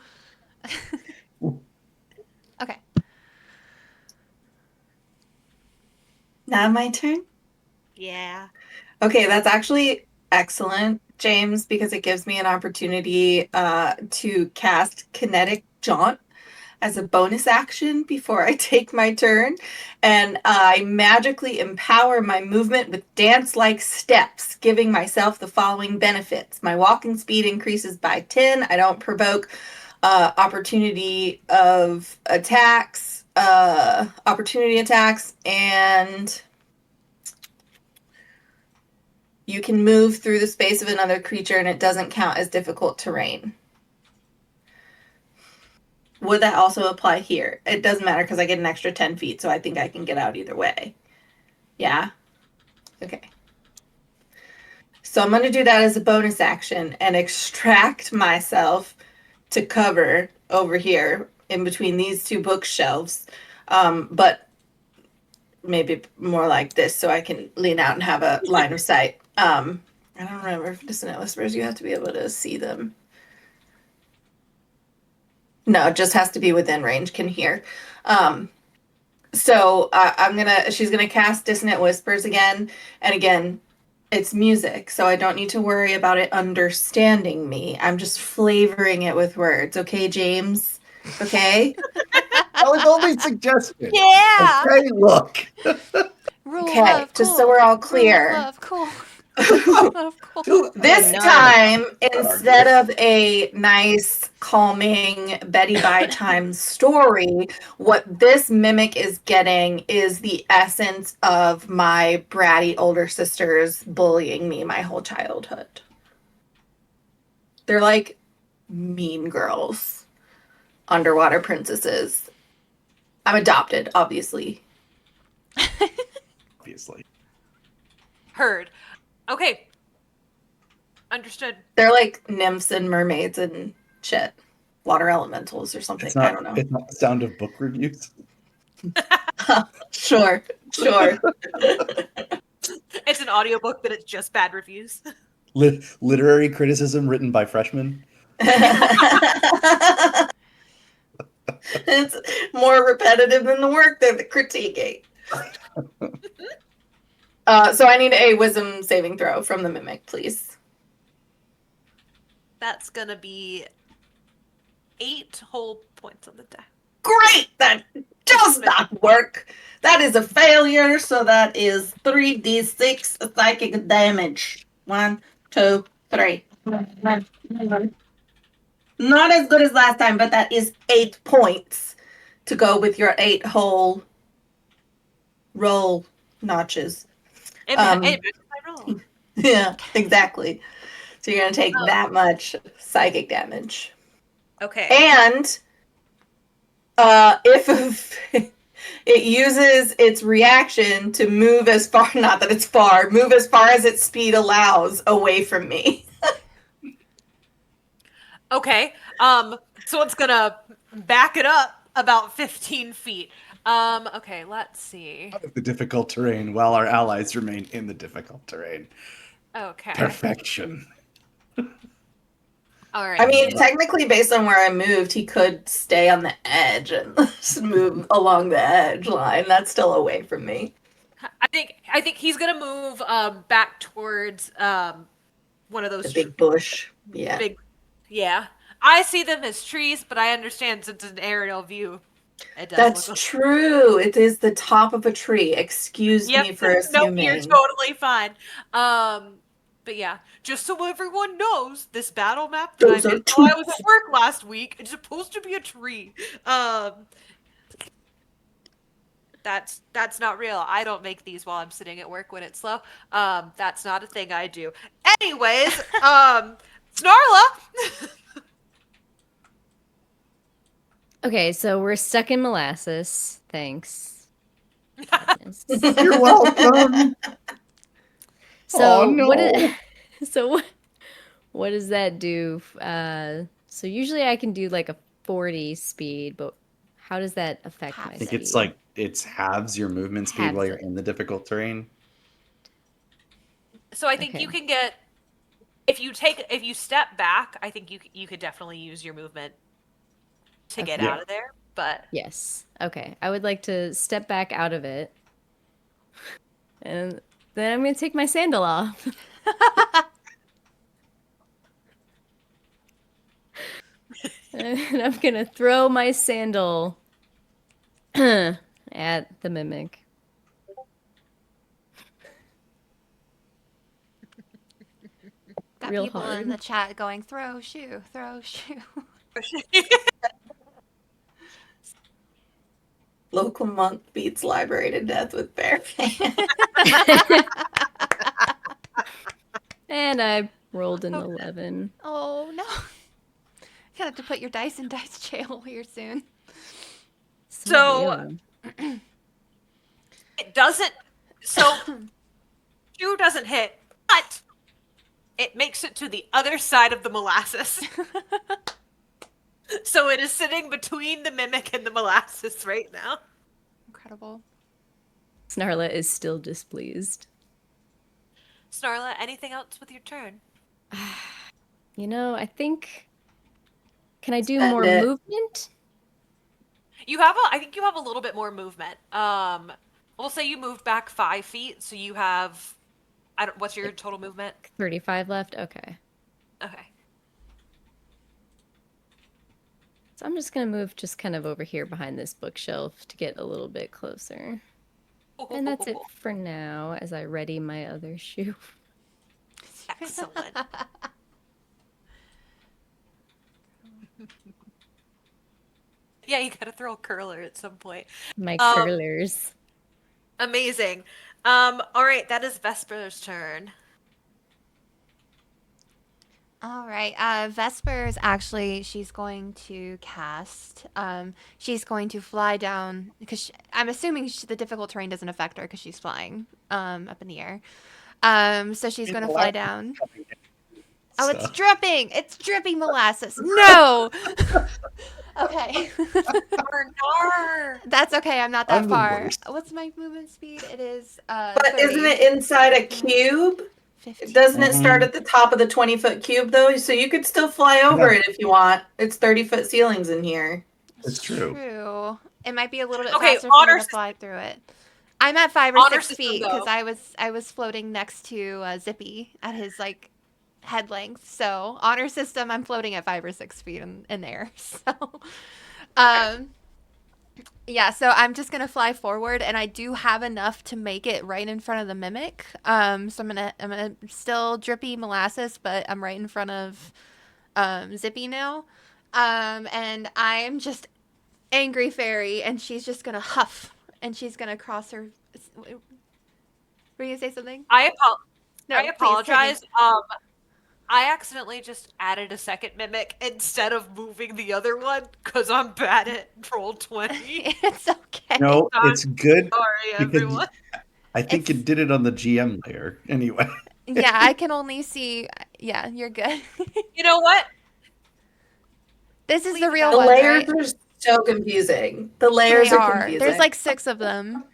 B: Okay.
D: Now my turn?
A: Yeah.
D: Okay, that's actually excellent, James, because it gives me an opportunity to cast Kinetic Jaunt as a bonus action before I take my turn. And I magically empower my movement with dance-like steps, giving myself the following benefits. My walking speed increases by 10. I don't provoke opportunity attacks, and you can move through the space of another creature and it doesn't count as difficult terrain. Would that also apply here? It doesn't matter because I get an extra 10 feet, so I think I can get out either way. Yeah? Okay. So I'm going to do that as a bonus action and extract myself to cover over here in between these two bookshelves. But maybe more like this so I can lean out and have a line of sight. I don't remember if Dissonant Whispers, you have to be able to see them. No, it just has to be within range, can hear. So she's gonna cast Dissonant Whispers again, and again, it's music, so I don't need to worry about it understanding me. I'm just flavoring it with words, okay, James? Okay?
E: That was only suggestion.
A: Yeah.
E: Okay, look.
B: Rule
D: Okay,
B: of love,
D: just
B: cool.
D: so we're all
B: Rule
D: clear.
B: of love, cool. Rule of love, cool.
D: This
C: no.
D: time, instead of a nice, calming Betty by time story, what this mimic is getting is the essence of my bratty older sisters bullying me my whole childhood. They're like mean girls, underwater princesses. I'm adopted, obviously.
E: Obviously.
A: Heard. Okay. Understood.
D: They're like nymphs and mermaids and shit. Water elementals or something.
E: It's
D: I
E: not
D: don't know.
E: it's not the sound of book reviews.
D: Sure.
A: It's an audiobook, but it's just bad reviews.
E: Literary criticism written by freshmen.
D: It's more repetitive than the work they're critiquing. So I need a wisdom saving throw from the mimic, please.
A: That's gonna be 8 whole points on the die.
D: Great! That does not work. That is a failure, so that is 3d6 psychic damage. 1, 2, 3. Not as good as last time, but that is 8 points to go with your 8 whole roll notches.
A: It matches my roll.
D: Yeah, exactly. So you're going to take that much psychic damage.
A: Okay.
D: And if it uses its reaction to move as far, not that it's far, move as far as its speed allows away from me.
A: Okay. So it's gonna back it up about 15 feet. Okay, let's see.
E: Out of the difficult terrain while our allies remain in the difficult terrain.
A: Okay.
E: Perfection.
A: All right.
D: I mean, technically, based on where I moved, he could stay on the edge and just move along the edge line. That's still away from me.
A: I think he's gonna move back towards one of
D: The
A: those
D: big bush. Yeah.
A: big. Yeah, I see them as trees, but I understand since it's an aerial view, it does
D: That's
A: look.
D: true. It is the top of a tree. Excuse
A: Yep.
D: me for
A: No, you're
D: assuming.
A: totally fine. But yeah, just so everyone knows, this battle map that I
D: Those are
A: made while I was
D: trees.
A: at work last week, it's supposed to be a tree. That's not real. I don't make these while I'm sitting at work when it's slow. That's not a thing I do. Anyways, Snarla.
C: Okay, so we're stuck in molasses. Thanks. Goodness.
E: You're welcome.
C: So
E: Oh, no.
C: what does that do? So usually I can do like a 40 speed, but how does that affect my
B: Half
E: I think
C: speed?
E: it's like it's halves your movement speed
C: Halves
E: while you're
C: it.
E: in the difficult terrain.
A: So I think you
C: Okay.
A: can get if you step back. I think you could definitely use your movement to get
C: Okay.
A: out of there. But
C: Yes. Okay. I would like to step back out of it. And then I'm going to take my sandal off. And I'm going to throw my sandal at the mimic.
B: Got
C: Real
B: people in
C: hard.
B: the chat going, throw shoe, throw shoe.
D: Local monk beats library to death with bare hands.
C: And I rolled an 11.
B: Oh no. Gonna have to put your dice in dice jail here soon.
A: So it doesn't. So shoe doesn't hit, but it makes it to the other side of the molasses. So it is sitting between the mimic and the molasses right now.
B: Incredible.
C: Snarla is still displeased.
A: Snarla, anything else with your turn?
C: You know, I think. Can I do
D: Spend
C: more
D: it.
C: movement?
A: I think you have a little bit more movement. We'll say you moved back 5 feet, so you have. What's your total movement?
C: 35 left? Okay.
A: Okay.
C: So I'm just going to move just kind of over here behind this bookshelf to get a little bit closer. And that's it for now as I ready my other shoe.
A: Excellent. Yeah, you gotta throw a curler at some point.
C: My curlers.
A: Amazing. All right, that is Vesper's turn.
B: All right. Vesper's actually, she's going to cast. She's going to fly down because I'm assuming the difficult terrain doesn't affect her because she's flying up in the air. So she's going to fly down. Oh, it's dripping! It's dripping molasses. No. Okay. That's okay. I'm not that
E: I'm the
B: far.
E: worst.
B: What's my movement speed? It is.
D: But
B: 30.
D: isn't it inside a cube?
B: 15.
D: Doesn't it start at the top of the 20-foot cube, though? So you could still fly over it if you want. It's 30-foot ceilings in here.
E: It's true.
B: True. It might be a little bit
A: Okay,
B: faster for me
A: honor
B: to fly through it. I'm at 5 or
A: Honor
B: 6
A: system,
B: feet because
A: though.
B: I was floating next to Zippy at his like head length. So honor system, I'm floating at 5 or 6 feet in there. So, yeah. So I'm just gonna fly forward, and I do have enough to make it right in front of the mimic. So I'm gonna still drippy molasses, but I'm right in front of Zippy now. And I'm just angry fairy, and she's just gonna huff, and she's gonna cross her. Were you gonna say something?
A: I
B: No, please, hit me.
A: apologize. I accidentally just added a second mimic instead of moving the other one because I'm bad at roll 20.
B: It's okay.
E: No, it's good.
A: Sorry,
E: because
A: everyone.
E: I think it did it on the GM layer anyway.
B: Yeah, I can only see. Yeah, you're good.
A: You know what?
B: This is the
A: Leave
B: real
D: The
B: one,
D: layers
B: right?
D: are so confusing. The layers
B: They
D: are
B: are.
D: confusing.
B: There's like 6 of them.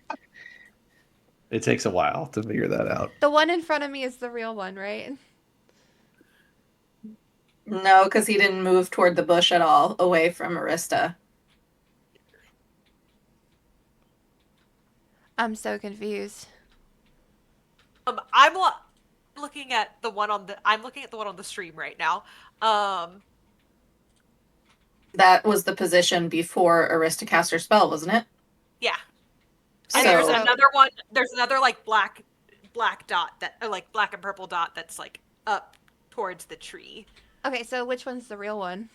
E: It takes a while to figure that out.
B: The one in front of me is the real one, right?
D: No, because he didn't move toward the bush at all, away from Arista.
B: I'm so confused.
A: I'm looking at the one on the stream right now.
D: That was the position before Arista cast her spell, wasn't it?
A: Yeah.
B: Okay,
A: And there's
D: So-
A: another one. There's another like black dot that, or like black and purple dot that's like up towards the tree.
B: Okay, so which one's the real one?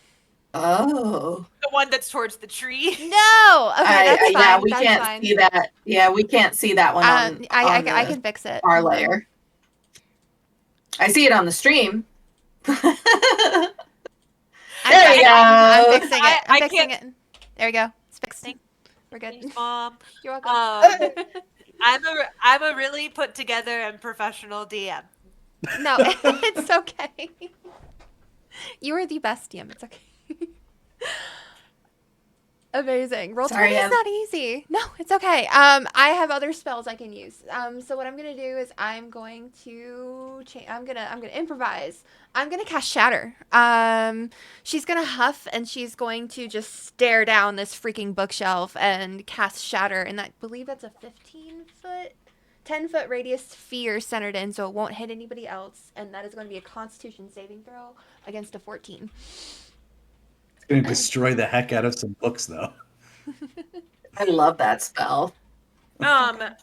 D: Oh.
A: The one that's towards the tree.
B: No. Okay, that's fine.
D: Yeah, we
B: that's
D: can't
B: fine.
D: see that. Yeah, we can't see that one on,
B: I
D: the
B: can fix it.
D: far layer. I see it on the stream. There you go.
B: I'm fixing it. I'm
A: I
B: fixing
A: can't-
B: it. There we go. It's fixed.
A: Thank-
B: We're good.
A: Thanks, Mom.
B: You're welcome.
A: I'm a really put together and professional DM.
B: No, it's okay. You are the best DM. It's okay. Amazing. Roll 20 is not easy. No, it's okay. I have other spells I can use. So what I'm gonna do is I'm gonna improvise. I'm gonna cast Shatter. She's gonna huff and she's going to just stare down this freaking bookshelf and cast Shatter, and I believe that's a 10-foot radius sphere centered in, so it won't hit anybody else, and that is going to be a Constitution saving throw against a 14.
E: It's going to destroy the heck out of some books, though.
D: I love that spell.
A: That's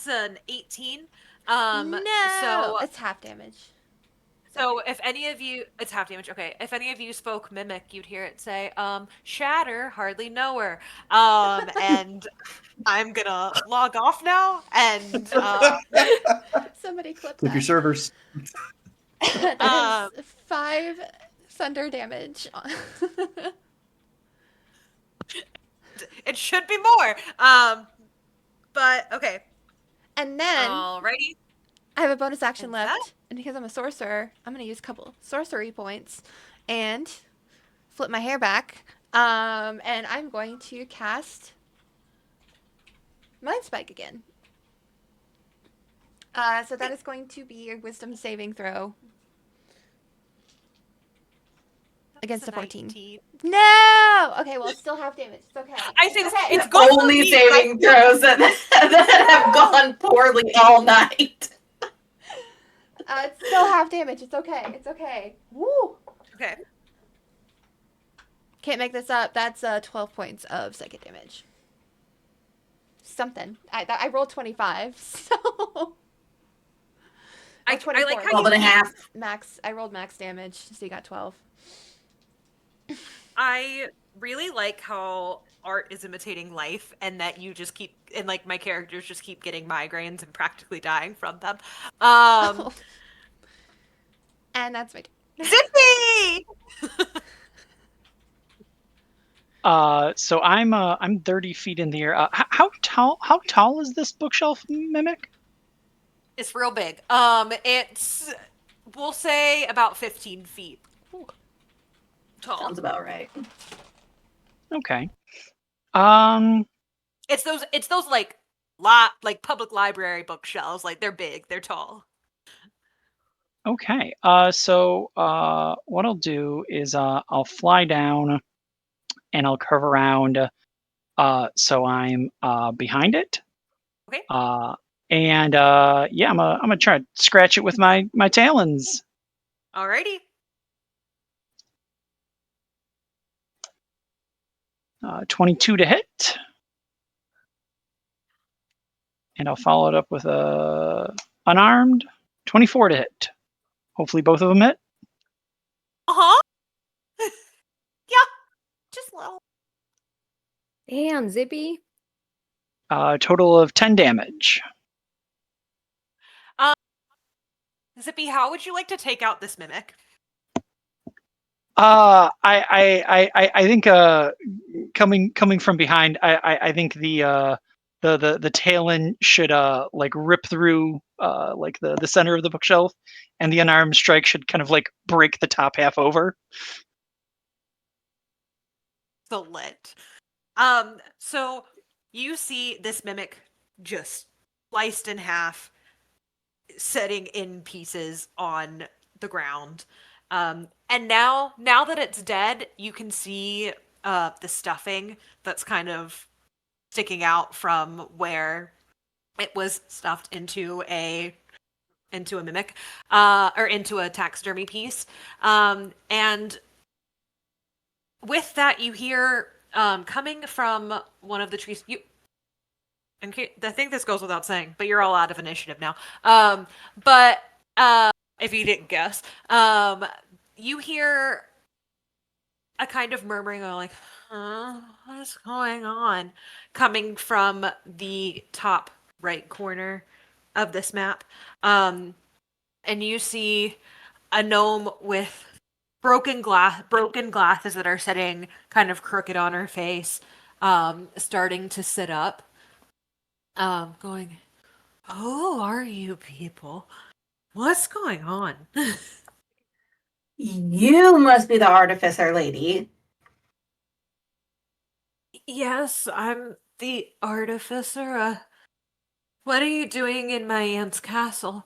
A: an 18.
B: No,
A: So
B: it's half damage.
A: So if any of you, it's half damage. Okay, if any of you spoke Mimic, you'd hear it say, "Shatter, hardly know her." And I'm gonna log off now. And
B: Somebody clip
E: Flip your
B: that.
E: servers.
B: That is 5 thunder damage.
A: it should be more. But okay.
B: And then
A: Alrighty.
B: I have a bonus action
A: And
B: left,
A: that?
B: and because I'm a sorcerer, I'm gonna use a couple sorcery points and flip my hair back. And I'm going to cast Mind Spike again. So that is going to be a Wisdom saving throw against a 14.
A: 19.
B: No. Okay, well it's still half damage. It's okay.
A: I think
B: okay.
A: it's good for
D: Only
A: me,
D: saving throws that have gone poorly all night.
B: It's still half damage. It's okay. It's okay. Woo.
A: Okay.
B: Can't make this up. That's 12 points of psychic damage. Something. I rolled 25, so.
A: I like how
D: 12 and a half.
B: Max. I rolled max damage, so you got 12.
A: I really like how art is imitating life, and that you just keep, and like my characters just keep getting migraines and practically dying from them.
B: And that's my turn.
A: Zippy!
F: So I'm 30 feet in the air. How tall is this bookshelf, Mimic?
A: It's real big. It's, we'll say about 15 feet tall.
D: Sounds about right.
F: Okay.
A: It's those like public library bookshelves. Like they're big, they're tall.
F: Okay. So what I'll do is I'll fly down and I'll curve around so I'm behind it.
A: Okay.
F: And yeah, I'm gonna try to scratch it with my talons.
A: Alrighty.
F: 22 to hit. And I'll follow it up with a unarmed 24 to hit. Hopefully both of them hit.
A: Uh-huh. Yeah. Just little.
C: Damn, Zippy.
F: Total of 10 damage.
A: Zippy, how would you like to take out this mimic?
F: I think coming from behind, I think the tail end should like rip through like the center of the bookshelf, and the unarmed strike should kind of like break the top half over.
A: So lit. So you see this mimic just sliced in half, sitting in pieces on the ground. And now that it's dead, you can see the stuffing that's kind of sticking out from where it was stuffed into a mimic, or into a taxidermy piece. And with that, you hear coming from one of the trees. I think this goes without saying, but you're all out of initiative now. But if you didn't guess, you hear a kind of murmuring, like, what's going on? Coming from the top right corner of this map. And you see a gnome with broken glasses that are sitting kind of crooked on her face, starting to sit up, going, who are you people? What's going on?
D: You must be the artificer lady.
A: Yes, I'm the artificer. What are you doing in my aunt's castle?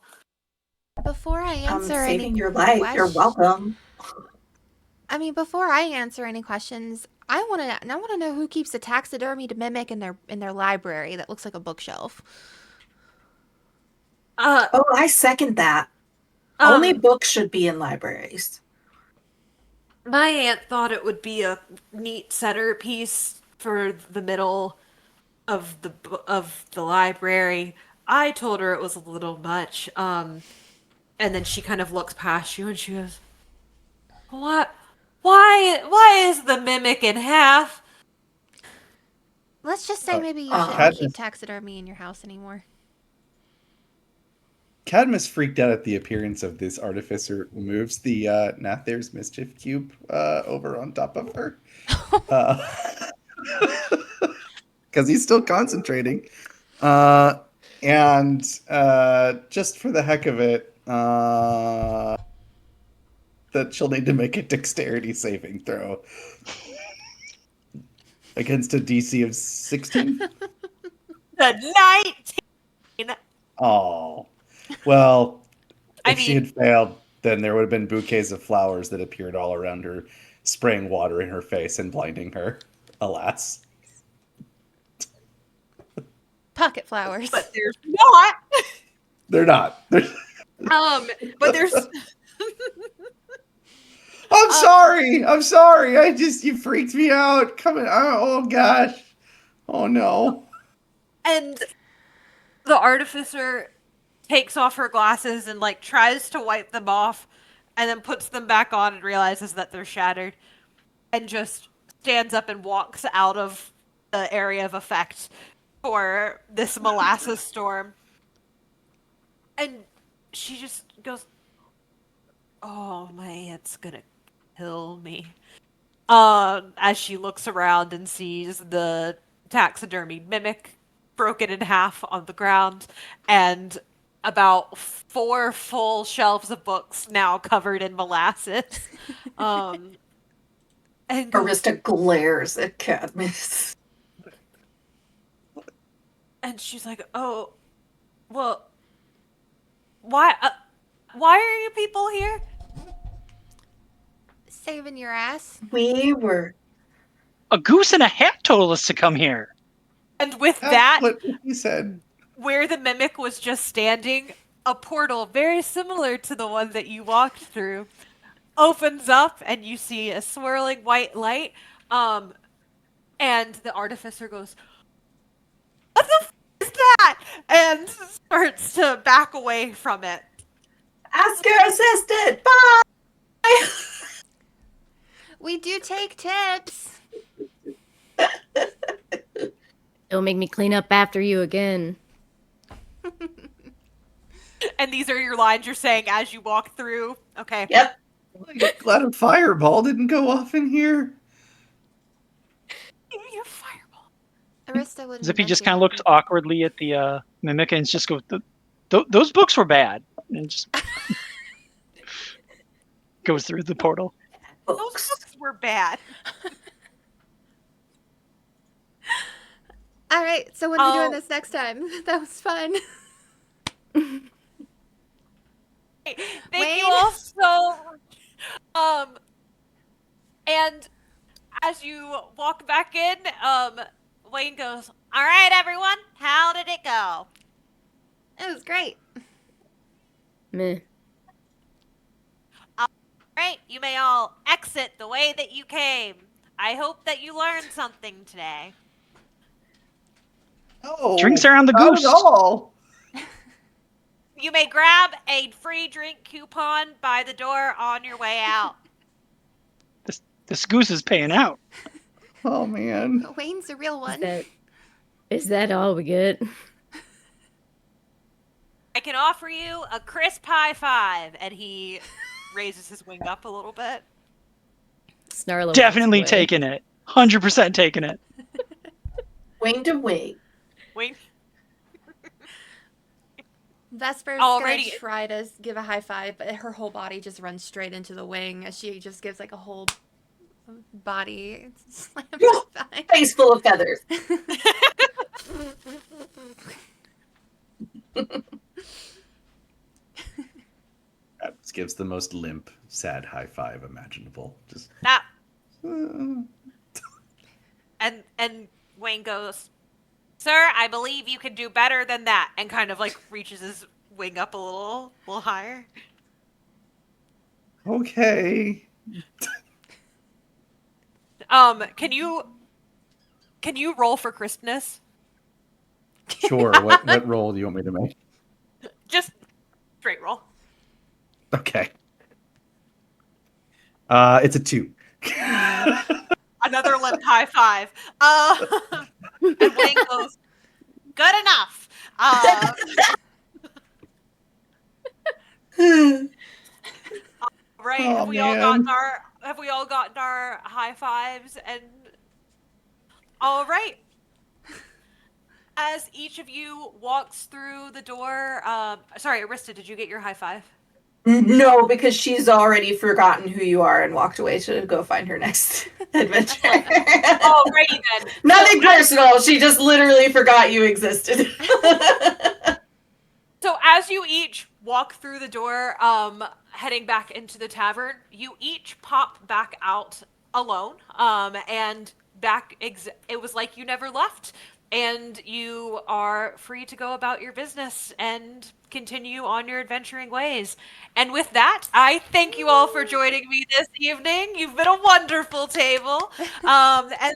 B: Before I answer any
D: Saving your life. You're welcome.
B: Before I answer any questions, I want to know who keeps a taxidermied mimic in their library that looks like a bookshelf.
D: Oh, I second that. Only books should be in libraries.
A: My aunt thought it would be a neat centerpiece for the middle of the library. I told her it was a little much. And then she kind of looks past you and she goes, "What? Why is the mimic in half?"
B: Let's just say maybe you shouldn't
E: Cadmus-
B: keep taxidermy in your house anymore.
E: Cadmus freaked out at the appearance of this artificer who moves the Nather's Mischief Cube over on top of her. Because he's still concentrating. And just for the heck of it, that she'll need to make a dexterity saving throw against a DC of 16.
A: The 19.
E: Oh. Well,
A: I
E: if she
A: mean-
E: had failed, then there would have been bouquets of flowers that appeared all around her, spraying water in her face and blinding her. Alas.
B: Pocket flowers.
A: But there's not.
E: They're not.
A: But there's
E: I'm sorry. I'm sorry. You freaked me out. Oh gosh. Oh no.
A: and the artificer takes off her glasses and like tries to wipe them off and then puts them back on and realizes that they're shattered and just stands up and walks out of the area of effect for this molasses storm. And she just goes, "Oh, my aunt's gonna kill me." As she looks around and sees the taxidermy mimic broken in half on the ground and about 4 full shelves of books now covered in molasses. And goes,
D: Arista glares at Cadmus.
A: and she's like, "Oh, well, why are you people here?"
B: Saving your ass.
D: We were.
F: A goose and a hat told us to come here.
A: And with
E: That's
A: that,
E: what he said.
A: where the mimic was just standing, a portal very similar to the one that you walked through opens up and you see a swirling white light. And the artificer goes, "What the is that?" And starts to back away from it.
D: Ask your assistant. Bye.
B: We do take tips.
C: Don't make me clean up after you again.
A: And these are your lines you're saying as you walk through. Okay.
D: Yep.
E: I'm glad a fireball didn't go off in here.
A: Your fireball.
B: Arista wouldn't.
F: Zippy
B: invent
F: just
B: you
F: kind of
B: one.
F: looks awkwardly at the mimic and just goes, "Those books were bad," and just goes through the portal.
A: Those books were bad.
B: All right, so when are we doing this next time? That was fun.
A: Thank
B: Wayne?
A: you all so And as you walk back in, Wayne goes, "All right, everyone, how did it go?"
B: It was great.
C: Meh.
A: All right, you may all exit the way that you came. I hope that you learned something today.
E: Oh,
F: Drinks are on the
E: not
F: Goose.
E: at all.
A: You may grab a free drink coupon by the door on your way out.
F: This Goose is paying out.
E: Oh man.
B: Wayne's a real one.
C: Is that all we get?
A: I can offer you a crisp high five. And he raises his wing up a little bit.
C: Snarl walks
F: Definitely
C: away.
F: taking it. 100% taking it.
D: Wing to wing.
A: Wing.
B: Vesper's
A: Already-
B: gonna try to give a high five, but her whole body just runs straight into the wing as she just gives like a whole body slam high
D: Face full of feathers.
E: Just gives the most limp, sad high five imaginable. Just
A: That. And Wayne goes, "Sir, I believe you can do better than that," and kind of like reaches his wing up a little higher.
E: okay.
A: Can you roll for crispness?
E: Sure. What roll do you want me to make?
A: Just straight roll.
E: Okay. It's a 2.
A: Another limp high five. And Wayne goes, "Good enough." Right?
E: Oh,
A: have we all
E: man.
A: gotten our high fives? And all right. As each of you walks through the door, sorry, Arista, did you get your high five?
D: No, because she's already forgotten who you are and walked away to go find her next adventure.
A: Alrighty then.
D: Nothing personal. She just literally forgot you existed.
A: So as you each walk through the door, heading back into the tavern, you each pop back out alone, and back. It was like you never left, and you are free to go about your business and continue on your adventuring ways. And with that, I thank you all for joining me this evening. You've been a wonderful table, and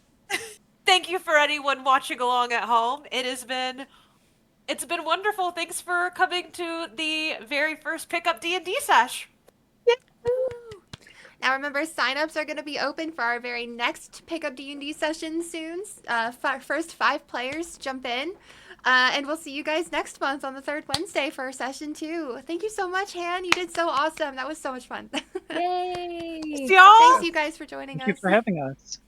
A: thank you for anyone watching along at home. It's been wonderful. Thanks for coming to the very first Pick-Up D&D sesh.
B: Now remember, signups are going to be open for our very next Pick-Up D&D session soon. First 5 players jump in. And we'll see you guys next month on the 3rd Wednesday for session 2. Thank you so much, Han. You did so awesome. That was so much fun.
C: Yay!
A: Y'all.
B: Thanks you guys for joining
F: Thank you
B: us.
F: for having us.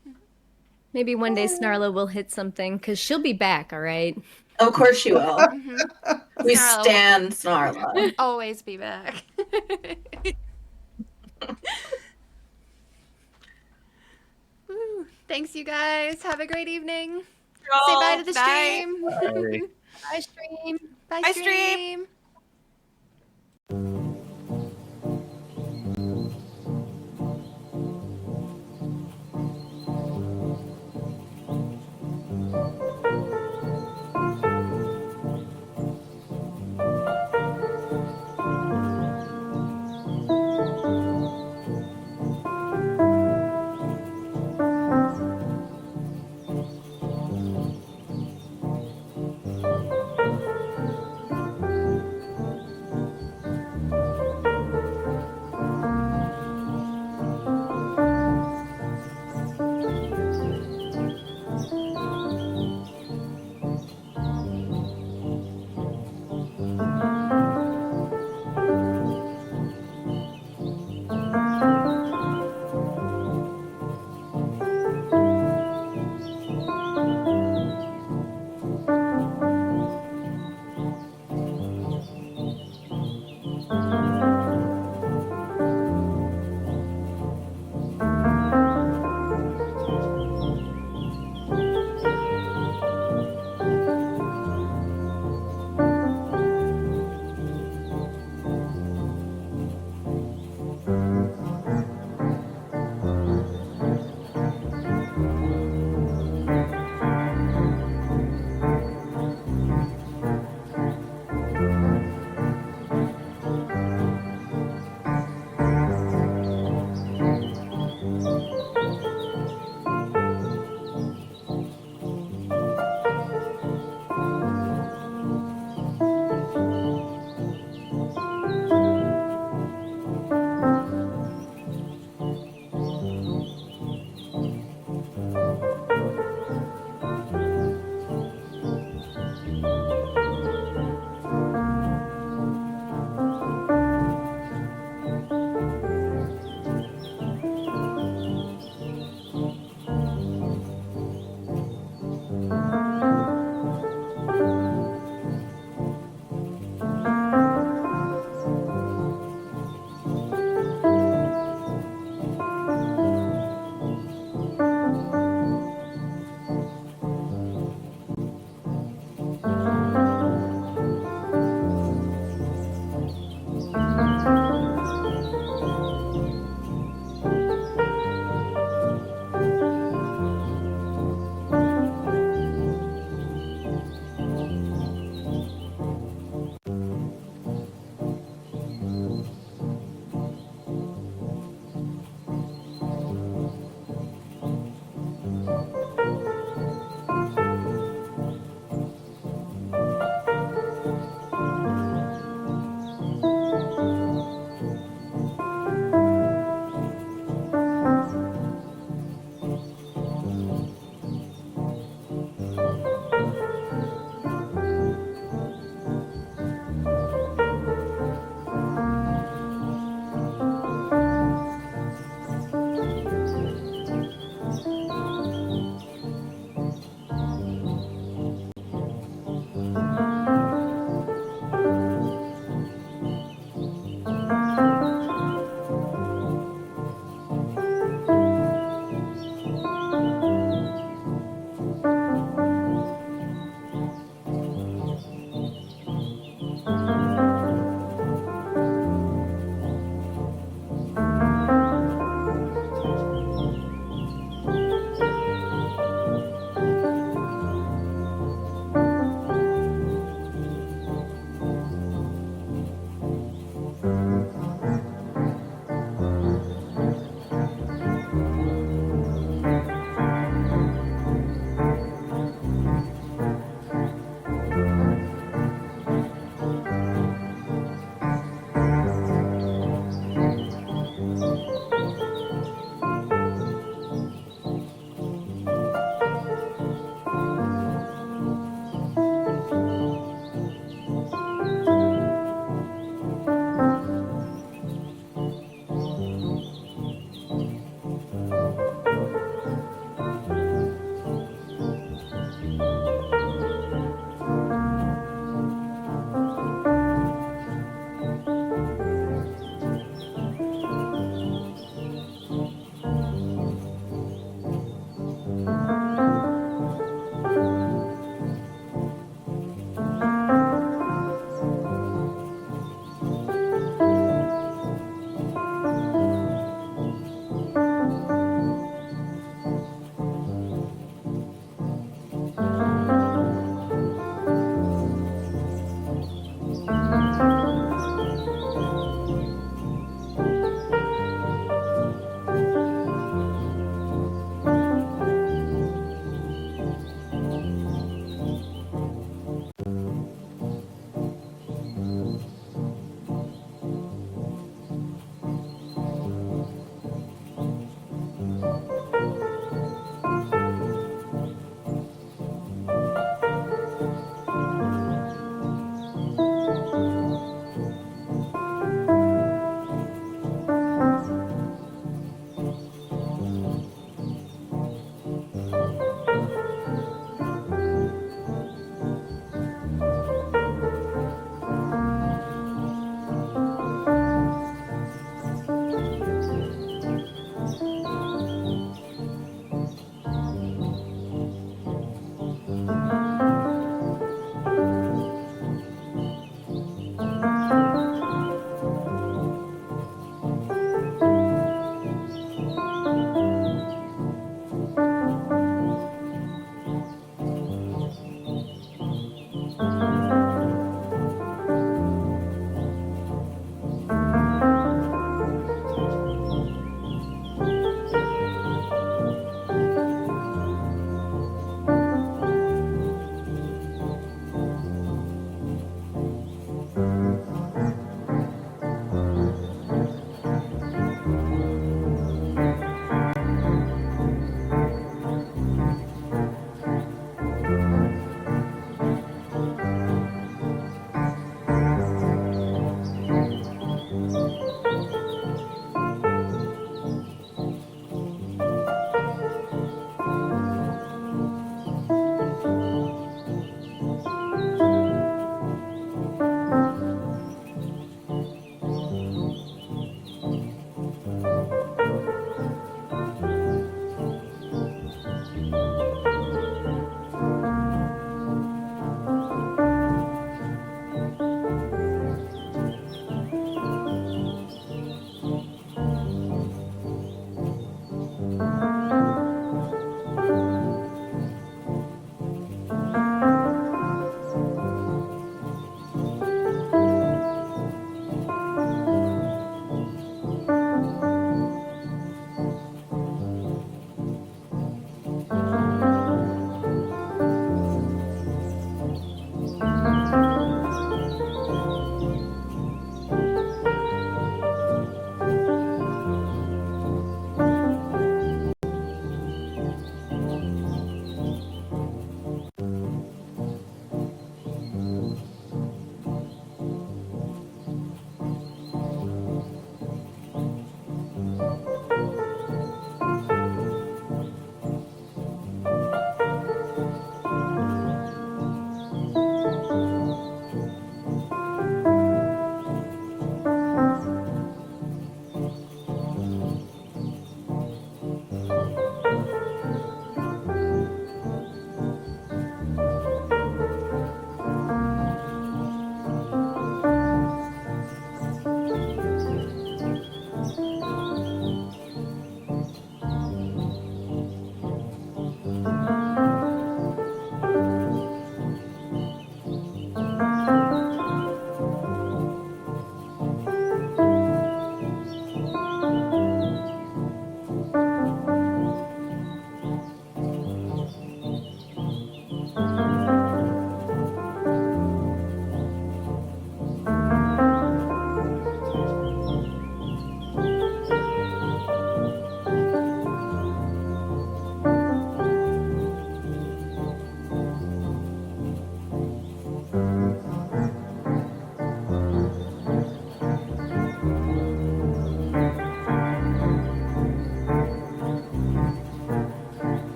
C: Maybe one day Snarla will hit something, because she'll be back, all right?
D: Of course she will.
B: Mhm.
D: We
B: Snarla will
D: stand Snarla.
B: always be back. Woo. Thanks, you guys. Have a great evening. Say bye to the
A: Bye.
B: stream.
E: Bye.
C: Bye, stream.
B: Bye,
A: Bye,
B: stream.
A: stream.